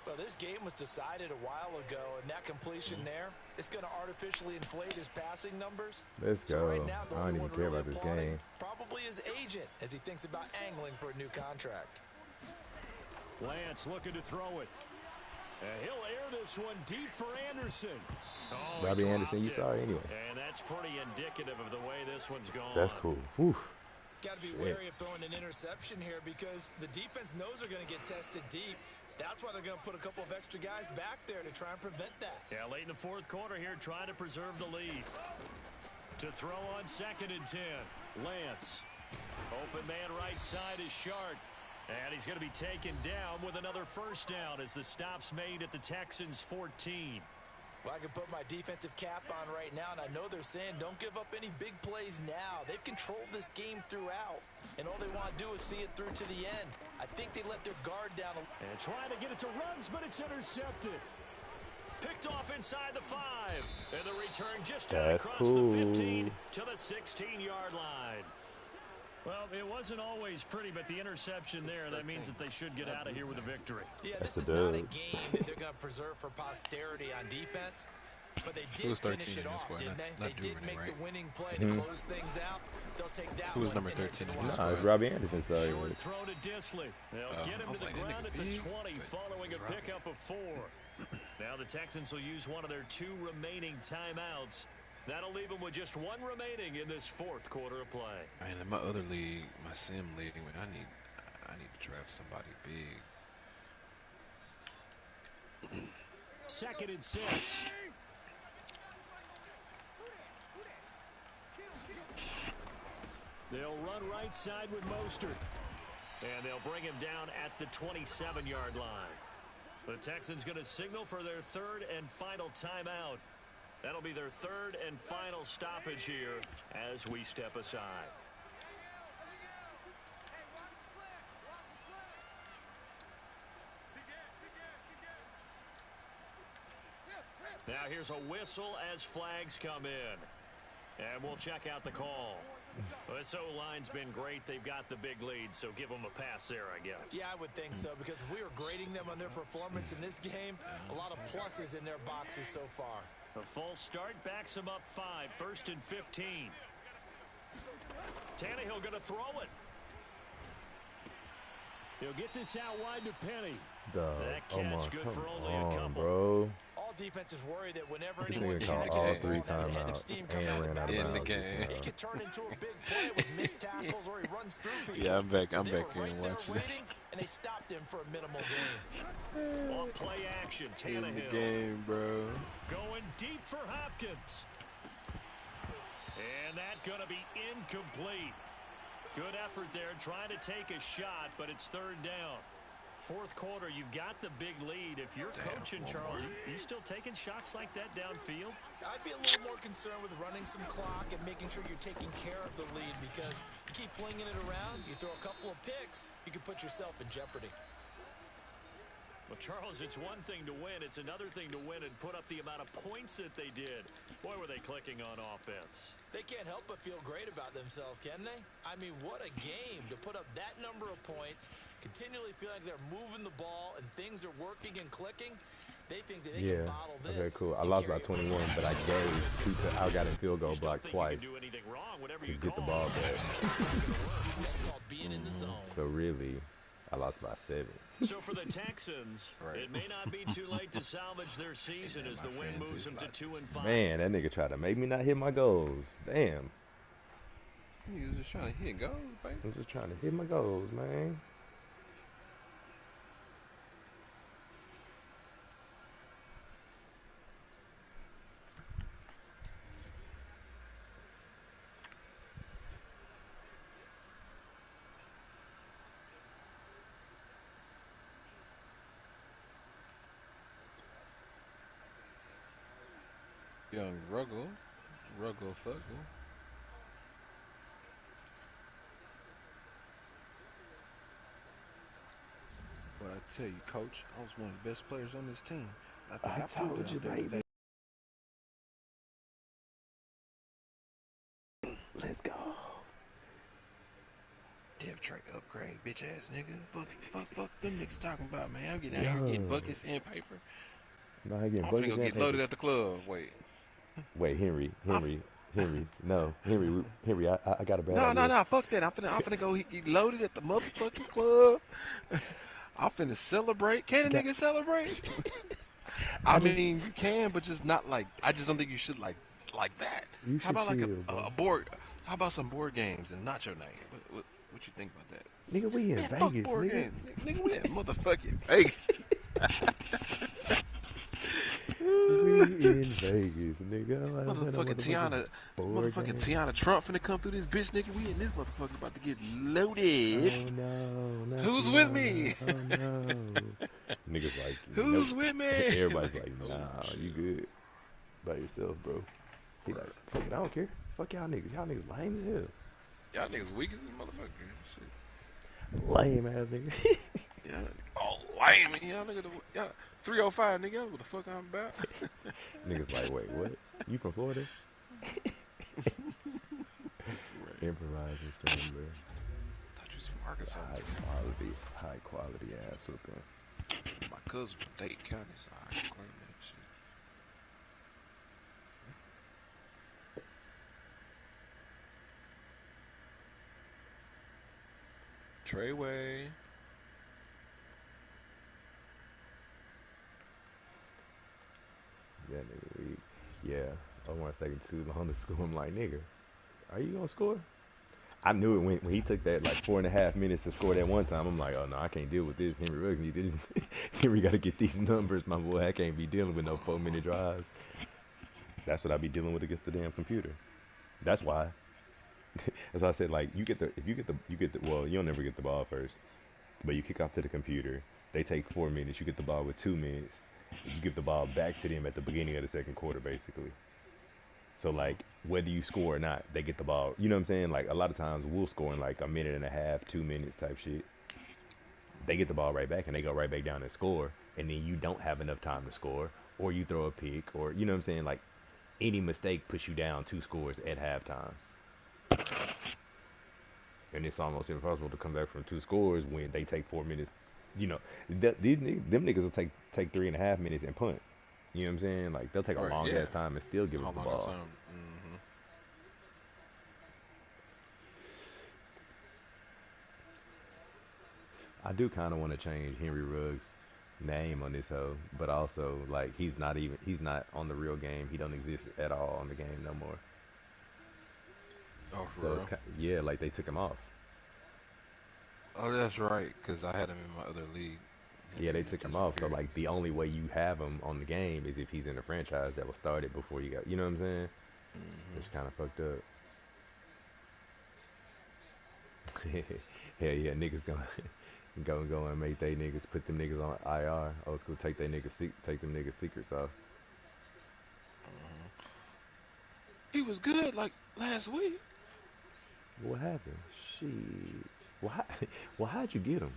Speaker 5: Well, this game was decided a while ago, and that completion there is going to artificially inflate his passing numbers.
Speaker 2: Let's go.
Speaker 5: So right now,
Speaker 2: I don't even care about this game.
Speaker 5: Probably his agent as he thinks about angling for a new contract.
Speaker 4: Lance looking to throw it. He'll air this one deep for Anderson. Oh,
Speaker 2: Robbie Anderson, you saw it anyway.
Speaker 4: And that's pretty indicative of the way this one's gone.
Speaker 2: That's cool. Whew.
Speaker 5: Got to be wary of throwing an interception here because the defense knows they're going to get tested deep. That's why they're going to put a couple of extra guys back there to try and prevent that.
Speaker 4: Yeah, late in the fourth quarter here, trying to preserve the lead. To throw on 2nd and 10, Lance. Open man right side is Shark. And he's going to be taken down with another 1st down as the stop's made at the Texans 14.
Speaker 5: Well, I can put my defensive cap on right now, and I know they're saying don't give up any big plays now. They've controlled this game throughout, and all they want to do is see it through to the end. I think they let their guard down.
Speaker 4: And trying to get it to Ruggs, but it's intercepted. Picked off inside the 5. And the return just across the 15 to the 16-yard line. Well, it wasn't always pretty, but the interception there, that means that they should get out of here with a victory.
Speaker 5: Yeah, this is not a game that they're going to preserve for posterity on defense, but they did finish it off, didn't they? They did make the winning play to close things out. They'll take that one.
Speaker 3: Who was number 13?
Speaker 2: No, it's Robbie Anderson. Sorry.
Speaker 4: Short throw to Disley. They'll get him to the ground at the 20 following a pickup of 4. Now the Texans will use one of their 2 remaining timeouts. That'll leave them with just 1 remaining in this fourth quarter of play.
Speaker 3: Man, in my other league, my sim league, I need to draft somebody big.
Speaker 4: 2nd and 6. They'll run right side with Mostert. And they'll bring him down at the 27-yard line. The Texans going to signal for their third and final timeout. That'll be their third and final stoppage here as we step aside. Now here's a whistle as flags come in. And we'll check out the call. Well, this O-line's been great. They've got the big lead, so give them a pass there, I guess.
Speaker 5: Yeah, I would think so, because if we were grading them on their performance in this game, a lot of pluses in their boxes so far.
Speaker 4: A false start backs them up 5, 1st and 15. Tannehill going to throw it. He'll get this out wide to Penny. That catch good for only a couple.
Speaker 2: Bro.
Speaker 5: All defenses worry that whenever
Speaker 2: This
Speaker 5: anyone
Speaker 2: nigga called
Speaker 5: catches
Speaker 2: all
Speaker 5: the
Speaker 2: 3
Speaker 5: ball, the head of
Speaker 2: timeouts
Speaker 5: steam
Speaker 2: and
Speaker 5: coming out
Speaker 2: ran out
Speaker 5: of
Speaker 2: of
Speaker 3: in the
Speaker 2: bounds.
Speaker 3: game.
Speaker 5: it could turn into a big play with missed tackles or he runs through people.
Speaker 3: Yeah, I'm back
Speaker 5: They
Speaker 3: here
Speaker 5: were right
Speaker 3: and
Speaker 5: there
Speaker 3: watching
Speaker 5: waiting, and they stopped him for a minimal gain.
Speaker 4: On play action,
Speaker 3: in the
Speaker 4: Tannehill.
Speaker 3: game, bro.
Speaker 4: Going deep for Hopkins. And that going to be incomplete. Good effort there, trying to take a shot, but it's 3rd down. 4th quarter, you've got the big lead. If you're coaching, Charles, you still taking shots like that downfield?
Speaker 5: I'd be a little more concerned with running some clock and making sure you're taking care of the lead, because you keep flinging it around, you throw a couple of picks, you can put yourself in jeopardy.
Speaker 4: Well, Charles, it's one thing to win. It's another thing to win and put up the amount of points that they did. Boy, were they clicking on offense.
Speaker 5: They can't help but feel great about themselves, can they? I mean, what a game to put up that number of points, continually feel like they're moving the ball and things are working and clicking. They think that they can bottle this.
Speaker 2: Okay, cool. I lost by 21, but I gave 2 to I got in field goal block twice
Speaker 4: do anything wrong,
Speaker 2: to get the ball back.
Speaker 5: That's called being in the zone.
Speaker 2: So really, I lost by 7.
Speaker 4: So for the Texans, it may not be too late to salvage their season as the win moves them to 2 and 5.
Speaker 2: Man, that nigga tried to make me not hit my goals. Damn.
Speaker 3: He was just trying to hit goals, baby.
Speaker 2: I'm just trying to hit my goals, man.
Speaker 3: Young Ruggle Thuggle. But I tell you, Coach, I was one of the best players on this team. I think I proved it out there today.
Speaker 2: Let's go.
Speaker 3: Dev Trade upgrade, bitch ass nigga. Fuck them niggas talking about, man. I'm getting out here getting buckets and paper.
Speaker 2: No, I get
Speaker 3: I'm finna go get loaded at the club.
Speaker 2: Wait, Henry. No, Henry. I got a bad idea.
Speaker 3: No. Fuck that. I'm finna go get loaded at the motherfucking club. I'm finna celebrate. Can a nigga celebrate? I mean, you can, but just not like. I just don't think you should like that. How about like a board? How about some board games and not your name? What you think about that?
Speaker 2: Nigga, we in Vegas,
Speaker 3: fuck board
Speaker 2: nigga.
Speaker 3: games. Nigga, we in motherfucking Vegas.
Speaker 2: We in Vegas, nigga.
Speaker 3: Motherfucking Tiana Trump finna come through this bitch, nigga. We in this motherfucker about to get loaded.
Speaker 2: Oh no,
Speaker 3: who's with me?
Speaker 2: Oh no. Niggas like,
Speaker 3: who's with me?
Speaker 2: Everybody's like, nah, you good by yourself, bro. He like, fuck it, I don't care. Fuck y'all niggas. Y'all niggas lame as hell.
Speaker 3: Y'all niggas weak as a motherfucker. Shit.
Speaker 2: Lame ass nigga.
Speaker 3: Yeah. Oh, lame. Y'all nigga. Y'all 305, nigga. Y'all know what the fuck I'm about.
Speaker 2: Niggas like, wait, what? You from Florida?
Speaker 3: Right.
Speaker 2: Improvising stuff, bro.
Speaker 3: Thought you was from Arkansas.
Speaker 2: High quality ass whooping.
Speaker 3: My cousin from Dayton County, so I can claim that shit. Treyway.
Speaker 2: Yeah, nigga. Yeah. I want to take it to the Honda school. I'm like, nigga, are you gonna score? I knew it when he took that like 4.5 minutes to score that one time. I'm like, oh no, I can't deal with this. Henry Ruggs need this. Henry got to get these numbers, my boy. I can't be dealing with no 4-minute drives. That's what I be dealing with against the damn computer. That's why. As I said, like you get the well, you'll never get the ball first, but you kick off to the computer, They take 4 minutes. You get the ball with 2 minutes. You give the ball back to them at the beginning of the second quarter, basically. So like whether you score or not, they get the ball. You know what I'm saying? Like a lot of times we'll score in like a minute and a half, 2 minutes type shit. They get the ball right back and they go right back down and score, and then you don't have enough time to score, or you throw a pick, or you know what I'm saying? Like any mistake puts you down 2 scores at halftime. And it's almost impossible to come back from 2 scores when they take 4 minutes. You know, them niggas will take 3.5 minutes and punt. You know what I'm saying? Like they'll take a
Speaker 3: Right,
Speaker 2: long
Speaker 3: yeah.
Speaker 2: ass time and still give us
Speaker 3: How
Speaker 2: the
Speaker 3: long that
Speaker 2: ball.
Speaker 3: time?
Speaker 2: I do kind of want to change Henry Ruggs' name on this hoe, but also like he's not on the real game. He don't exist at all on the game no more.
Speaker 3: Oh, for
Speaker 2: So
Speaker 3: real?
Speaker 2: yeah, like they took him off.
Speaker 3: Oh, that's right, because I had him in my other league.
Speaker 2: Yeah, they
Speaker 3: He
Speaker 2: took him off. So
Speaker 3: disappeared.
Speaker 2: like the only way you have him on the game is if he's in a franchise that was started before you got. You know what I'm saying? It's kind of fucked up. Hell yeah, niggas gonna go and make they niggas put them niggas on IR. Old school, take them niggas secret sauce.
Speaker 3: He was good like last week.
Speaker 2: What happened? Shit. Why? Well, how'd you get him?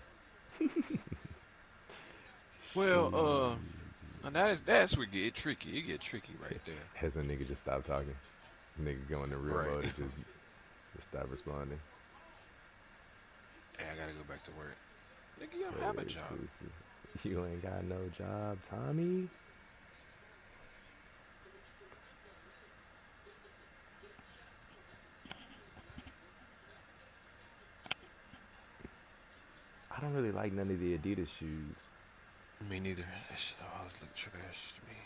Speaker 3: Well,
Speaker 2: Shit.
Speaker 3: and that's where it get tricky. It get tricky right there.
Speaker 2: Has a nigga just stop talking? Nigga go into real
Speaker 3: Right.
Speaker 2: mode and just stop responding.
Speaker 3: Hey, I gotta go back to work. Nigga, you don't have a
Speaker 2: Hey,
Speaker 3: job.
Speaker 2: sissy. You ain't got no job, Tommy. I don't really like none of the Adidas shoes.
Speaker 3: Me neither. That shit always look trash to me.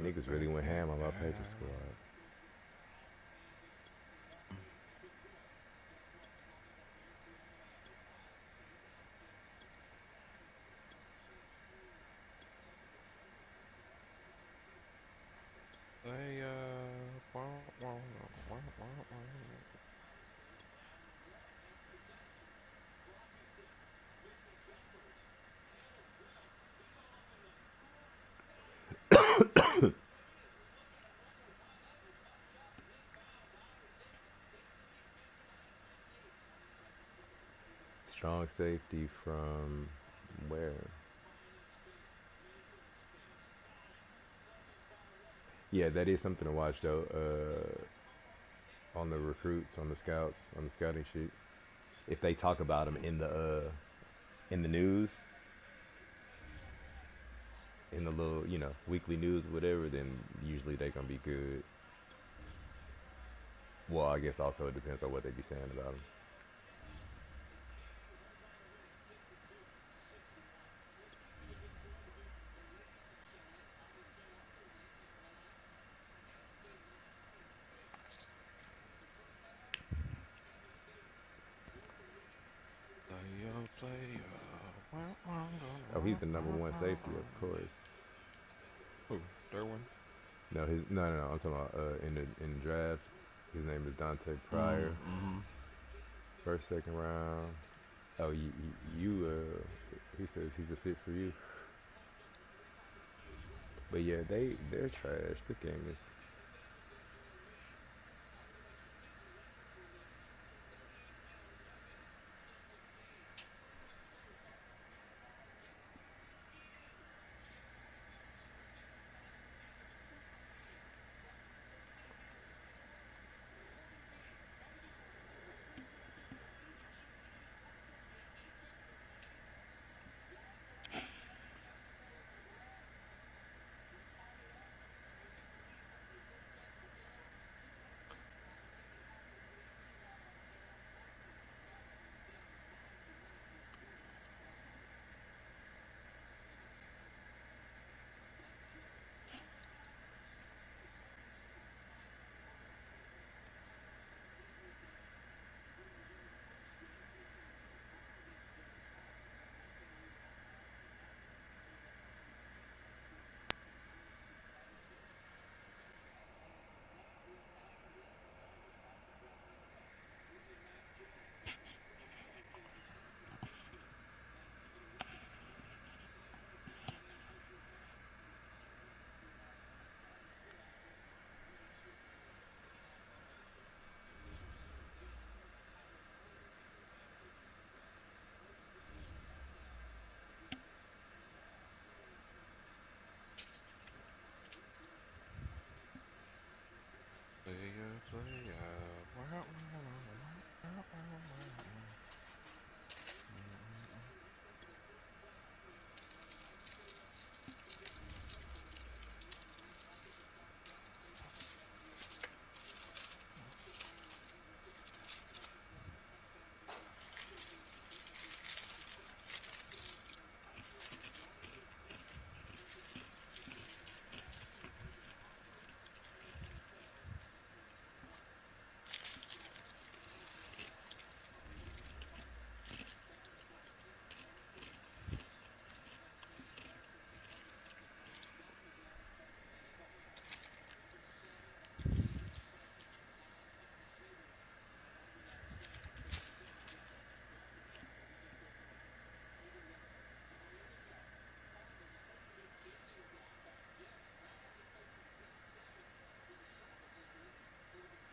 Speaker 2: Niggas really went ham on my paper squad.
Speaker 3: They
Speaker 2: Strong safety from where? Yeah, that is something to watch though. On the recruits, on the scouts, on the scouting sheet, if they talk about them in the news, in the little weekly news, whatever, then usually they gonna be good. Well, I guess also it depends on what they be saying about them.
Speaker 3: player.
Speaker 2: Oh, he's the number one safety, of course.
Speaker 3: Who? Derwin?
Speaker 2: No, no. I'm talking about in the draft. His name is Dante Pryor.
Speaker 3: Mm-hmm.
Speaker 2: First, second round. Oh, he says he's a fit for you. But yeah, they're trash. This game is.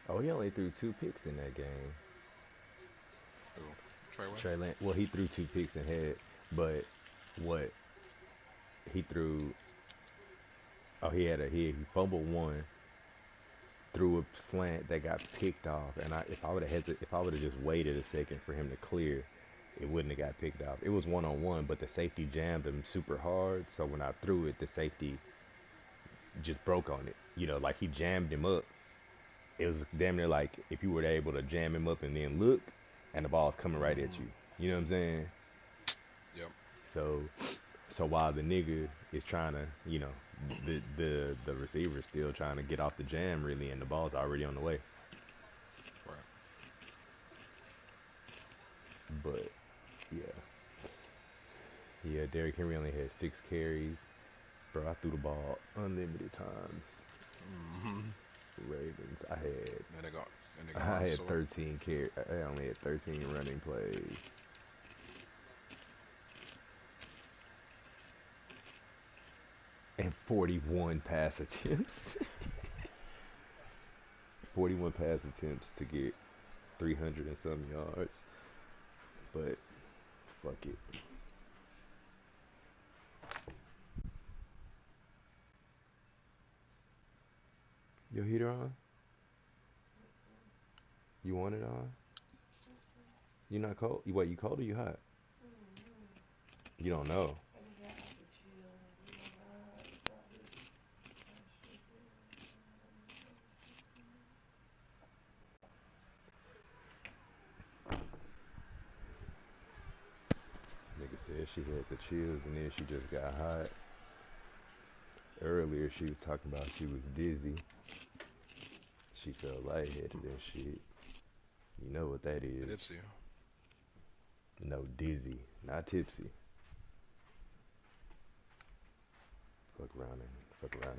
Speaker 2: Oh, he only threw 2 picks in that game.
Speaker 3: Who? Trey Wayne?
Speaker 2: Trey Lance. Well, he threw 2 picks and had, but what he threw? Oh, he fumbled one, threw a slant that got picked off, and if I would have just waited a second for him to clear, it wouldn't have got picked off. It was 1-on-1, but the safety jammed him super hard. So when I threw it, the safety just broke on it. You know, like he jammed him up. It was damn near like if you were able to jam him up and then look, and the ball's coming right at you. You know what I'm saying?
Speaker 3: Yep.
Speaker 2: So, so while the nigga is trying to, you know, the receiver's still trying to get off the jam really, and the ball's already on the way.
Speaker 3: Right.
Speaker 2: But yeah, yeah, Derrick Henry only had 6 carries. Bro, I threw the ball unlimited times.
Speaker 3: Mm-hmm.
Speaker 2: Ravens,
Speaker 3: Then they got
Speaker 2: I
Speaker 3: arm
Speaker 2: had
Speaker 3: sore.
Speaker 2: 13 carries. I only had 13 running plays. And 41 pass attempts. 41 pass attempts to get 300 and some yards. But fuck it. Your heater on? You want it on? You not cold? You cold or you hot? You don't know. Nigga said she had the chills and then she just got hot. Earlier she was talking about she was dizzy. She felt lightheaded and shit. You know what that is.
Speaker 3: Tipsy.
Speaker 2: No, dizzy, not tipsy. Fuck around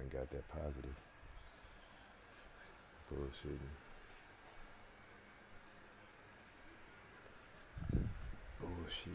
Speaker 2: and got that positive. Bullshit. Bullshit.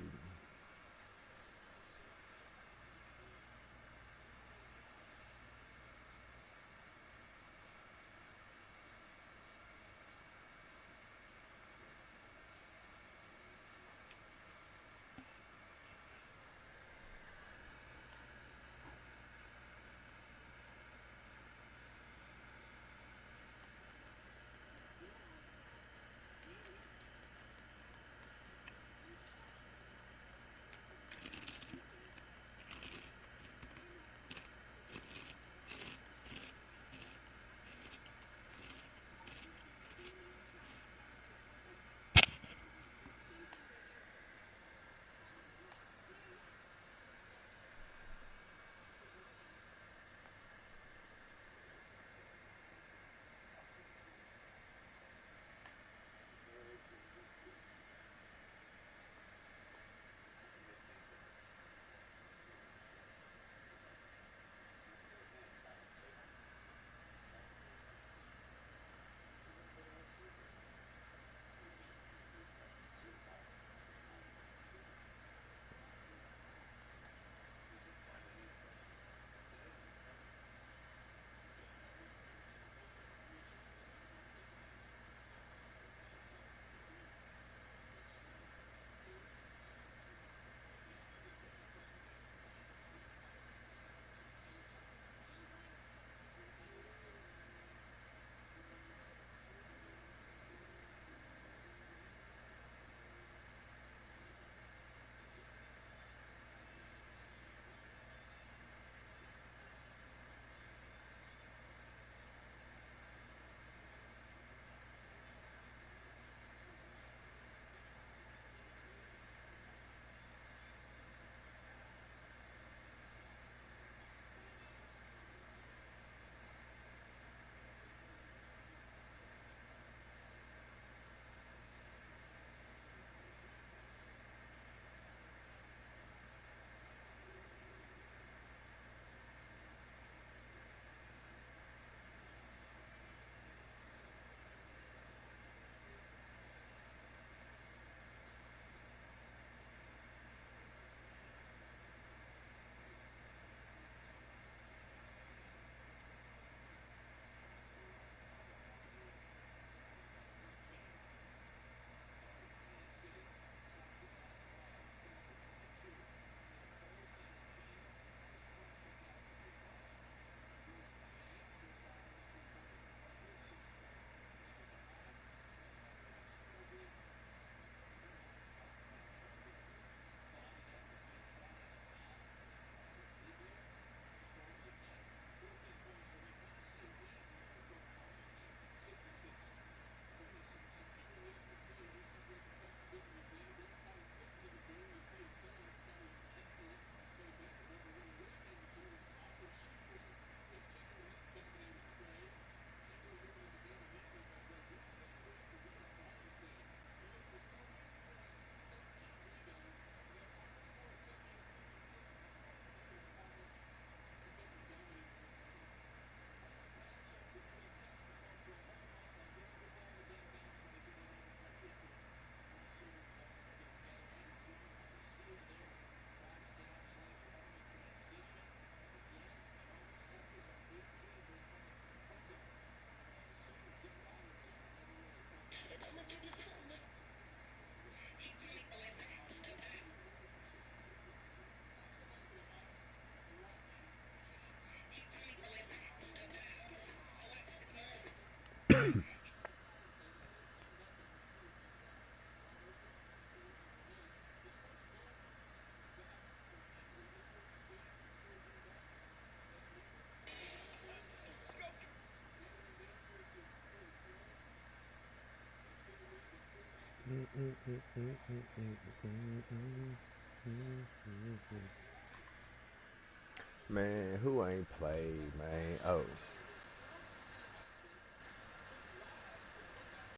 Speaker 2: Man, who ain't played, man? Oh,